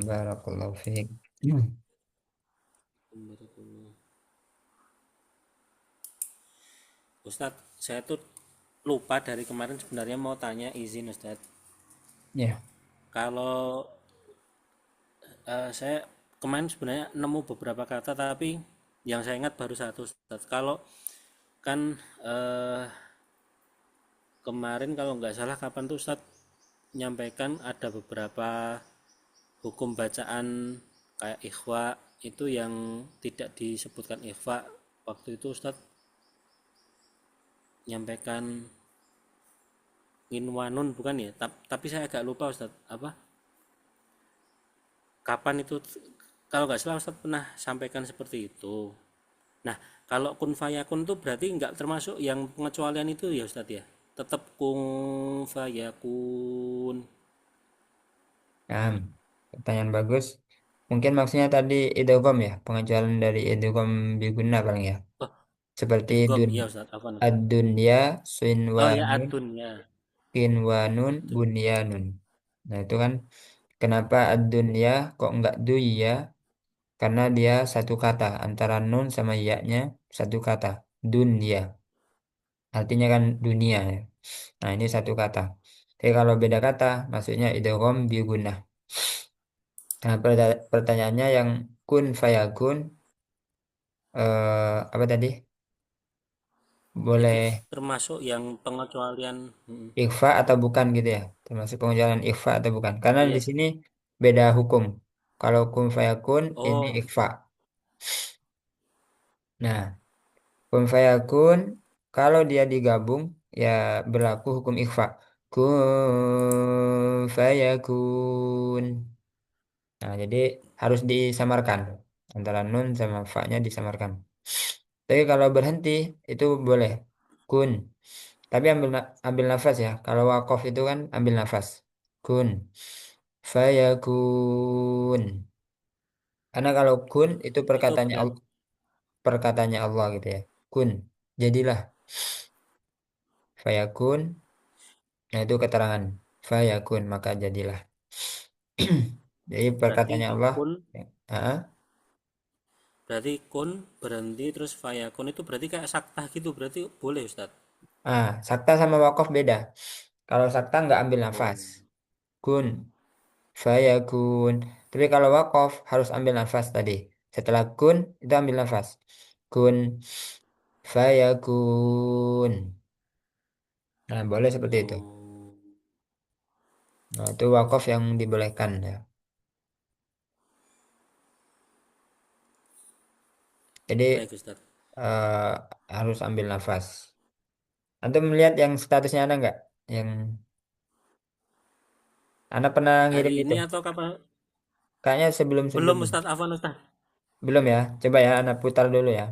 Barakallahu fiik. Ustadz, saya tuh lupa dari kemarin sebenarnya mau tanya izin Ustadz. Ya, Kalau saya kemarin sebenarnya nemu beberapa kata tapi yang saya ingat baru satu Ustadz. Kalau kan kemarin kalau nggak salah kapan tuh Ustadz menyampaikan ada beberapa hukum bacaan kayak ikhwa itu yang tidak disebutkan ikhwa waktu itu Ustadz menyampaikan nginwanun bukan ya, tapi saya agak lupa Ustadz apa kapan itu, kalau nggak salah Ustadz pernah sampaikan seperti itu. Nah, kalau kun fayakun tuh berarti nggak termasuk yang pengecualian itu ya Ustadz ya, tetap kun fayakun. nah, pertanyaan bagus. Mungkin maksudnya tadi idgham ya, pengecualian dari idgham biguna paling ya. Oh, Seperti idgom ya Ustadz apa Ustadz? ad-dunya, Oh ya sinwanun, adun ya. kinwanun, Adun. bunyanun. Nah, itu kan kenapa ad-dunya kok enggak duya? Karena dia satu kata, antara nun sama ya-nya satu kata. Dunya. Artinya kan dunia ya. Nah, ini satu kata. Tapi kalau beda kata, maksudnya idgham biguna. Nah, pertanyaannya yang kun fayakun, apa tadi? Itu Boleh termasuk yang pengecualian. ikhfa atau bukan gitu ya? Termasuk pengecualian ikhfa atau bukan? Karena di Iya. sini beda hukum. Kalau kun fayakun ini Oh, ikhfa. Nah, kun fayakun kalau dia digabung ya berlaku hukum ikhfa. Kun fayakun. Nah, jadi harus disamarkan antara nun sama fa-nya disamarkan. Tapi kalau berhenti itu boleh kun. Tapi ambil nafas ya. Kalau wakof itu kan ambil nafas. Kun. Fayakun. Karena kalau kun itu itu berat. perkataannya Allah gitu ya. Kun. Jadilah. Fayakun. Nah itu keterangan. Fayakun maka jadilah. Jadi Berarti perkataannya Allah. kun, Ya. Ah, berarti kun berhenti terus fayakun itu berarti kayak saktah gitu, berarti boleh Ustadz. sakta sama wakof beda. Kalau sakta nggak ambil Oh, nafas. Kun. Fayakun. Tapi kalau wakof harus ambil nafas tadi. Setelah kun itu ambil nafas. Kun fayakun. Nah, boleh seperti itu. oh, Nah, itu wakof yang dibolehkan ya. Jadi baik Ustadz. eh, harus ambil nafas. Antum melihat yang statusnya ada nggak? Yang Anda pernah Hari ngirim itu? ini atau kapan? Kayaknya Belum sebelum-sebelumnya. Ustadz, Afan Ustadz. Belum ya? Coba ya, Anda putar dulu ya.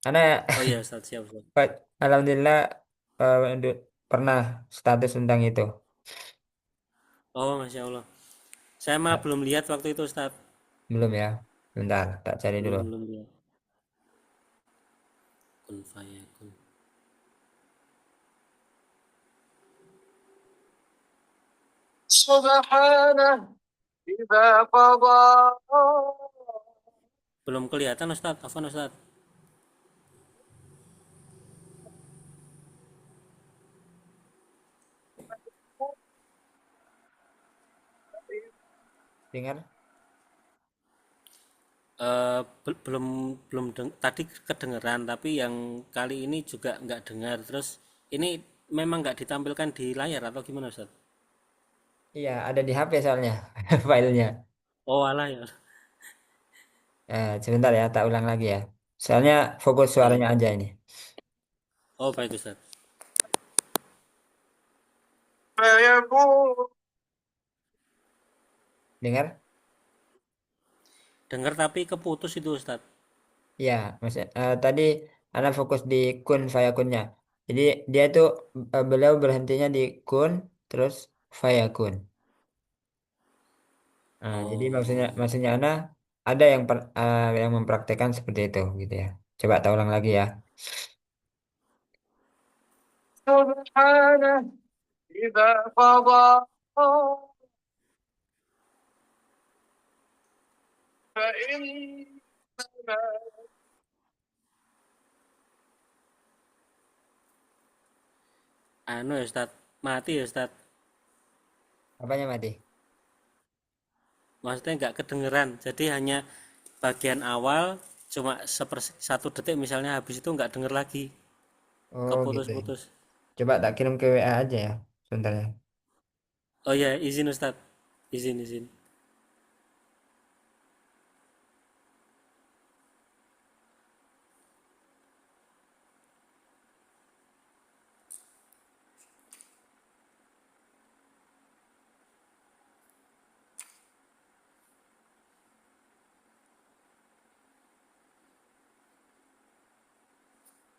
Karena Oh iya Ustadz, siap Ustadz. Alhamdulillah pernah status tentang itu. Oh Masya Allah. Saya malah belum lihat waktu itu Ustadz. Belum ya? Bentar, tak cari dulu. Belum lihat. Kun fayakun. سبحانه إذا قضى Belum kelihatan Ustadz, Afan Ustadz. Dengar? Belum belum tadi kedengeran, tapi yang kali ini juga nggak dengar. Terus ini memang nggak ditampilkan di layar atau gimana Ustaz? Iya, ada di HP soalnya filenya. Oh alah ya. Sebentar ya, tak ulang lagi ya. Soalnya fokus Iya. suaranya aja ini. Oh baik Ustaz. فيكون. Dengar? Dengar tapi keputus itu Ustaz. Ya, maksud, tadi Anda fokus di kun fayakunnya. Jadi dia tuh beliau berhentinya di kun terus fayakun. Jadi maksudnya Oh. maksudnya Anda ada yang mempraktekkan seperti itu gitu ya. Coba tak ulang lagi ya. سبحانه إذا قضى فإنما. Anu ya Ustaz, mati ya Ustaz. Apanya mati? Maksudnya nggak kedengeran. Jadi hanya bagian awal cuma satu detik misalnya, habis itu nggak denger lagi. Oh gitu ya. Keputus-putus. Coba tak kirim ke WA aja ya. Sebentar ya. Oh ya, izin Ustaz. Izin, izin.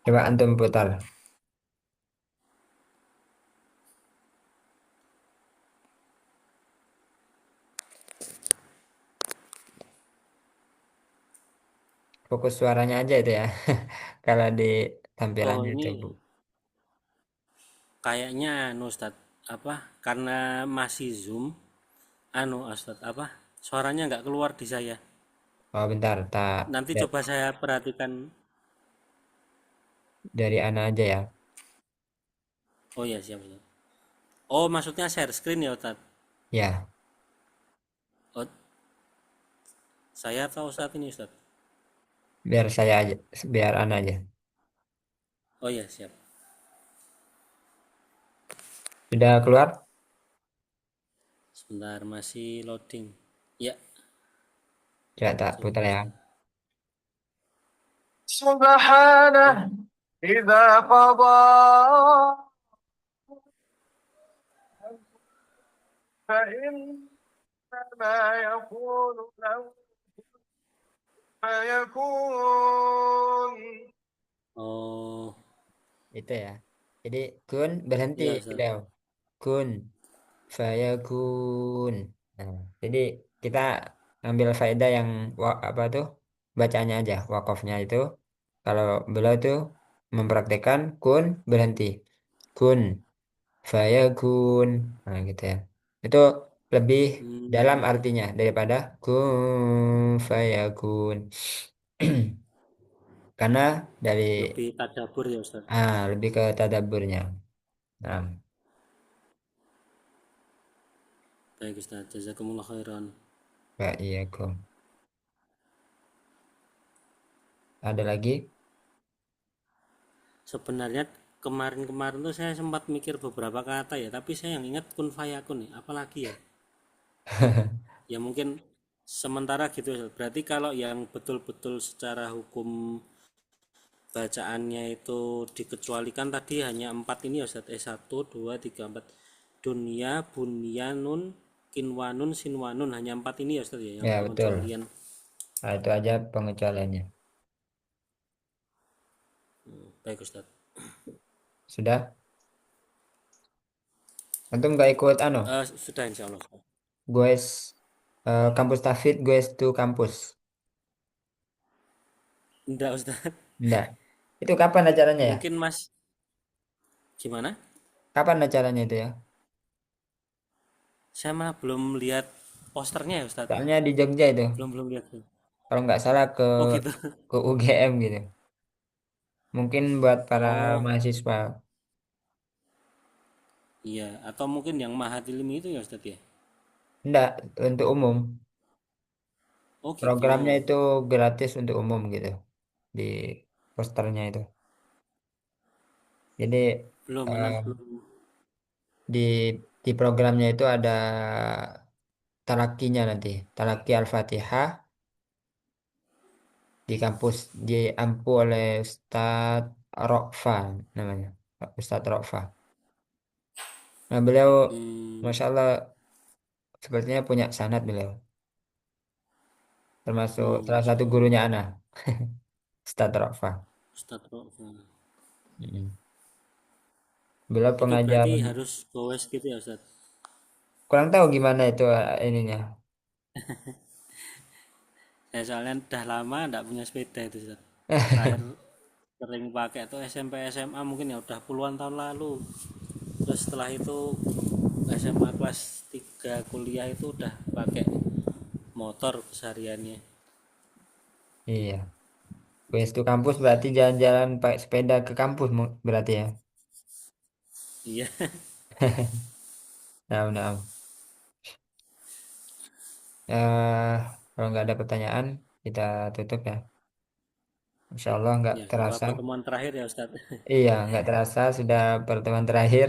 Coba antum putar. Fokus suaranya aja itu ya. Kalau di Oh tampilannya itu, Bu. ini kayaknya anu Ustaz, apa? Karena masih Zoom, anu Ustaz, apa? Suaranya nggak keluar di saya. Oh bentar, tak Nanti lihat coba saya perhatikan. dari Ana aja ya. Oh ya, siap, siap. Oh, maksudnya share screen ya Ustaz. Ya, Oh, saya tahu saat ini Ustaz. biar saya aja, biar Ana aja. Oh ya, siap. Sudah keluar? Sebentar masih loading. Ya, Coba tak coba putar ya. Ustaz. سبحانه إذا قضى فإنما يقول له فيكون. Oh, Itu ya. Jadi kun berhenti iya Ustaz. beliau. Kun fayakun. Nah, jadi kita ambil faedah yang apa tuh bacanya aja wakofnya itu. Kalau beliau tuh mempraktekkan kun berhenti. Kun fayakun. Nah, gitu ya. Itu lebih dalam Hmm, artinya daripada kun fayakun. Karena dari lebih tadabbur ya Ustaz. lebih ke tadaburnya. Nah, Baik Ustaz, jazakumullah khairan. Pak iya kok. Ada lagi? Sebenarnya kemarin-kemarin tuh saya sempat mikir beberapa kata ya, tapi saya yang ingat kun fayakun nih, apalagi ya? Ya mungkin sementara gitu Ustaz. Berarti kalau yang betul-betul secara hukum bacaannya itu dikecualikan tadi hanya empat ini ya Ustaz. 1, 2, 3, 4. Dunia, bunyanun, kinwanun, sinwanun, hanya empat ini ya Ustaz ya yang Ya, betul. pengecualian. Nah, itu aja pengecualiannya. Baik Ustaz. Sudah? Antum nggak ikut Sudah insya Allah. guys, kampus Tafid, guys to kampus. Enggak Ustaz. Enggak. Itu kapan acaranya ya? Mungkin Mas gimana? Kapan acaranya itu ya? Saya malah belum lihat posternya ya Ustaz. Soalnya di Jogja itu. Belum belum lihat. Kalau nggak salah Oh gitu. ke UGM gitu. Mungkin buat para Oh mahasiswa. iya, atau mungkin yang Mahathir itu ya Ustaz ya. Enggak, untuk umum. Oh gitu. Programnya itu gratis untuk umum gitu di posternya itu. Jadi Belum, eh, anak belum. di di programnya itu ada talakinya nanti, talaki Al-Fatihah di kampus diampu oleh Ustadz Rokfa namanya, Ustadz Rokfa. Nah, beliau Hmm, Masya Allah sepertinya punya sanad beliau, termasuk oh salah masya satu Allah. gurunya Ana, Ustadz Rokfa. Ustadz Rofa. Mm. Beliau Itu pengajar, berarti harus gowes gitu ya Ustadz? kurang tahu gimana itu ininya. Ya soalnya udah lama nggak punya sepeda itu Ustadz. Terakhir sering pakai tuh SMP SMA mungkin ya udah puluhan tahun lalu. Terus setelah itu SMA kelas 3 kuliah itu udah pakai motor kesehariannya. Iya, Wes itu kampus berarti jalan-jalan pakai sepeda ke kampus berarti ya. Iya. Nah, nah. Eh, kalau nggak ada pertanyaan, kita tutup ya. Insya Allah nggak Ya semoga terasa. pertemuan terakhir ya Ustadz. Iya, nggak terasa sudah pertemuan terakhir.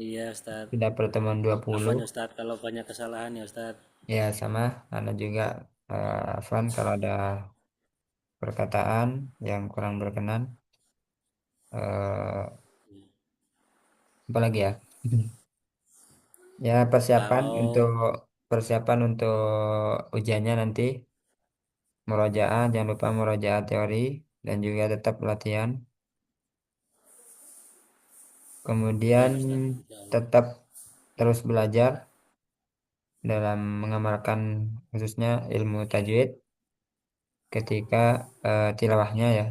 Iya Ustadz. Sudah pertemuan 20. Afwan ya Ustadz kalau banyak kesalahan ya Ustadz. Ya, sama. Anda juga, Afwan, kalau ada perkataan yang kurang berkenan. Eh, apa lagi ya? Ya, Kalau persiapan untuk ujiannya nanti. Murojaah, jangan lupa murojaah teori dan juga tetap latihan. Kemudian baik Ustadz, insya Allah. tetap terus belajar dalam mengamalkan khususnya ilmu tajwid ketika tilawahnya ya.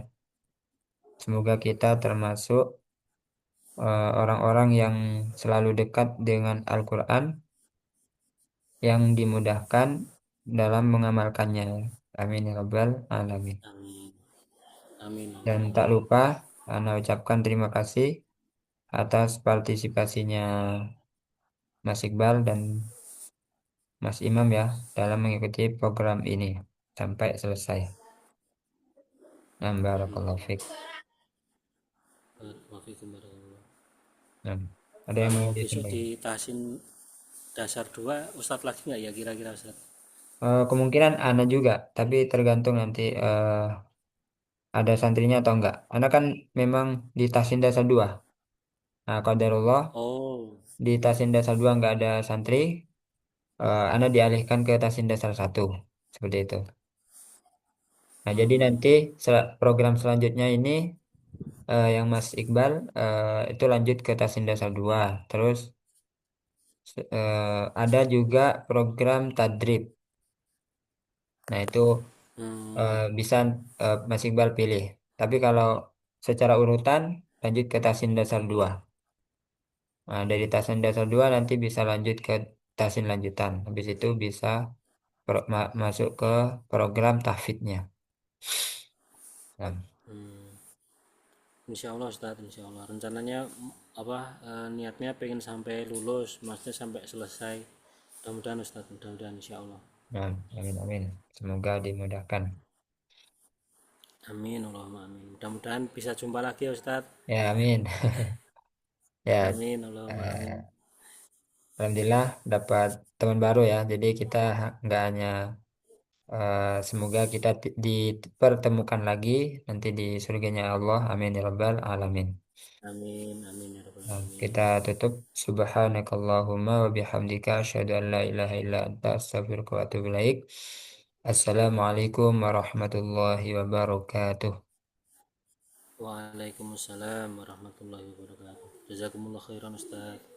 Semoga kita termasuk orang-orang yang selalu dekat dengan Al-Quran yang dimudahkan dalam mengamalkannya. Amin ya rabbal alamin. Amin. Amin. Dan tak Allahumma amin. lupa, Ana ucapkan terima kasih atas partisipasinya Mas Iqbal dan Mas Imam ya dalam mengikuti program ini sampai selesai. Nah, barakallahu fiq. Wafikum warahmatullahi. Nah, ada yang mau Kalau besok disampaikan? di Tahsin dasar 2 Ustadz lagi nggak ya kira-kira Ustadz? Kemungkinan Ana juga, tapi tergantung nanti ada santrinya atau enggak. Ana kan memang di Tasin Dasar 2. Nah, qadarullah Oh. di Tasin Dasar 2 enggak ada santri, Ana dialihkan ke Tasin Dasar 1. Seperti itu. Nah, jadi Hmm, nanti program selanjutnya ini yang Mas Iqbal itu lanjut ke Tasin Dasar 2. Terus ada juga program tadrib. Nah, itu hmm, bisa Mas Iqbal pilih. Tapi kalau secara urutan lanjut ke Tasin Dasar 2. Nah, dari Tasin Dasar 2 nanti bisa lanjut ke Tasin lanjutan. Habis itu bisa masuk ke program tahfidnya. Nah, hmm. Insya Allah Ustadz, Insya Allah. Rencananya apa niatnya pengen sampai lulus, maksudnya sampai selesai. Mudah-mudahan Ustadz, mudah-mudahan Insya Allah. nah, amin amin. Semoga dimudahkan. Amin, Allahumma amin. Mudah-mudahan bisa jumpa lagi ya Ustadz. Ya, amin. Ya, Amin, Allahumma amin. eh, Alhamdulillah dapat teman baru ya. Jadi kita nggak hanya semoga kita dipertemukan lagi nanti di surganya Allah. Amin ya rabbal alamin. Amin, amin ya rabbal Nah, alamin. kita tutup. Subhanakallahumma wa bihamdika asyhadu an la ilaha illa anta astaghfiruka wa atubu ilaik. Assalamualaikum warahmatullahi wabarakatuh. Waalaikumsalam warahmatullahi wabarakatuh. Jazakumullah khairan Ustadz.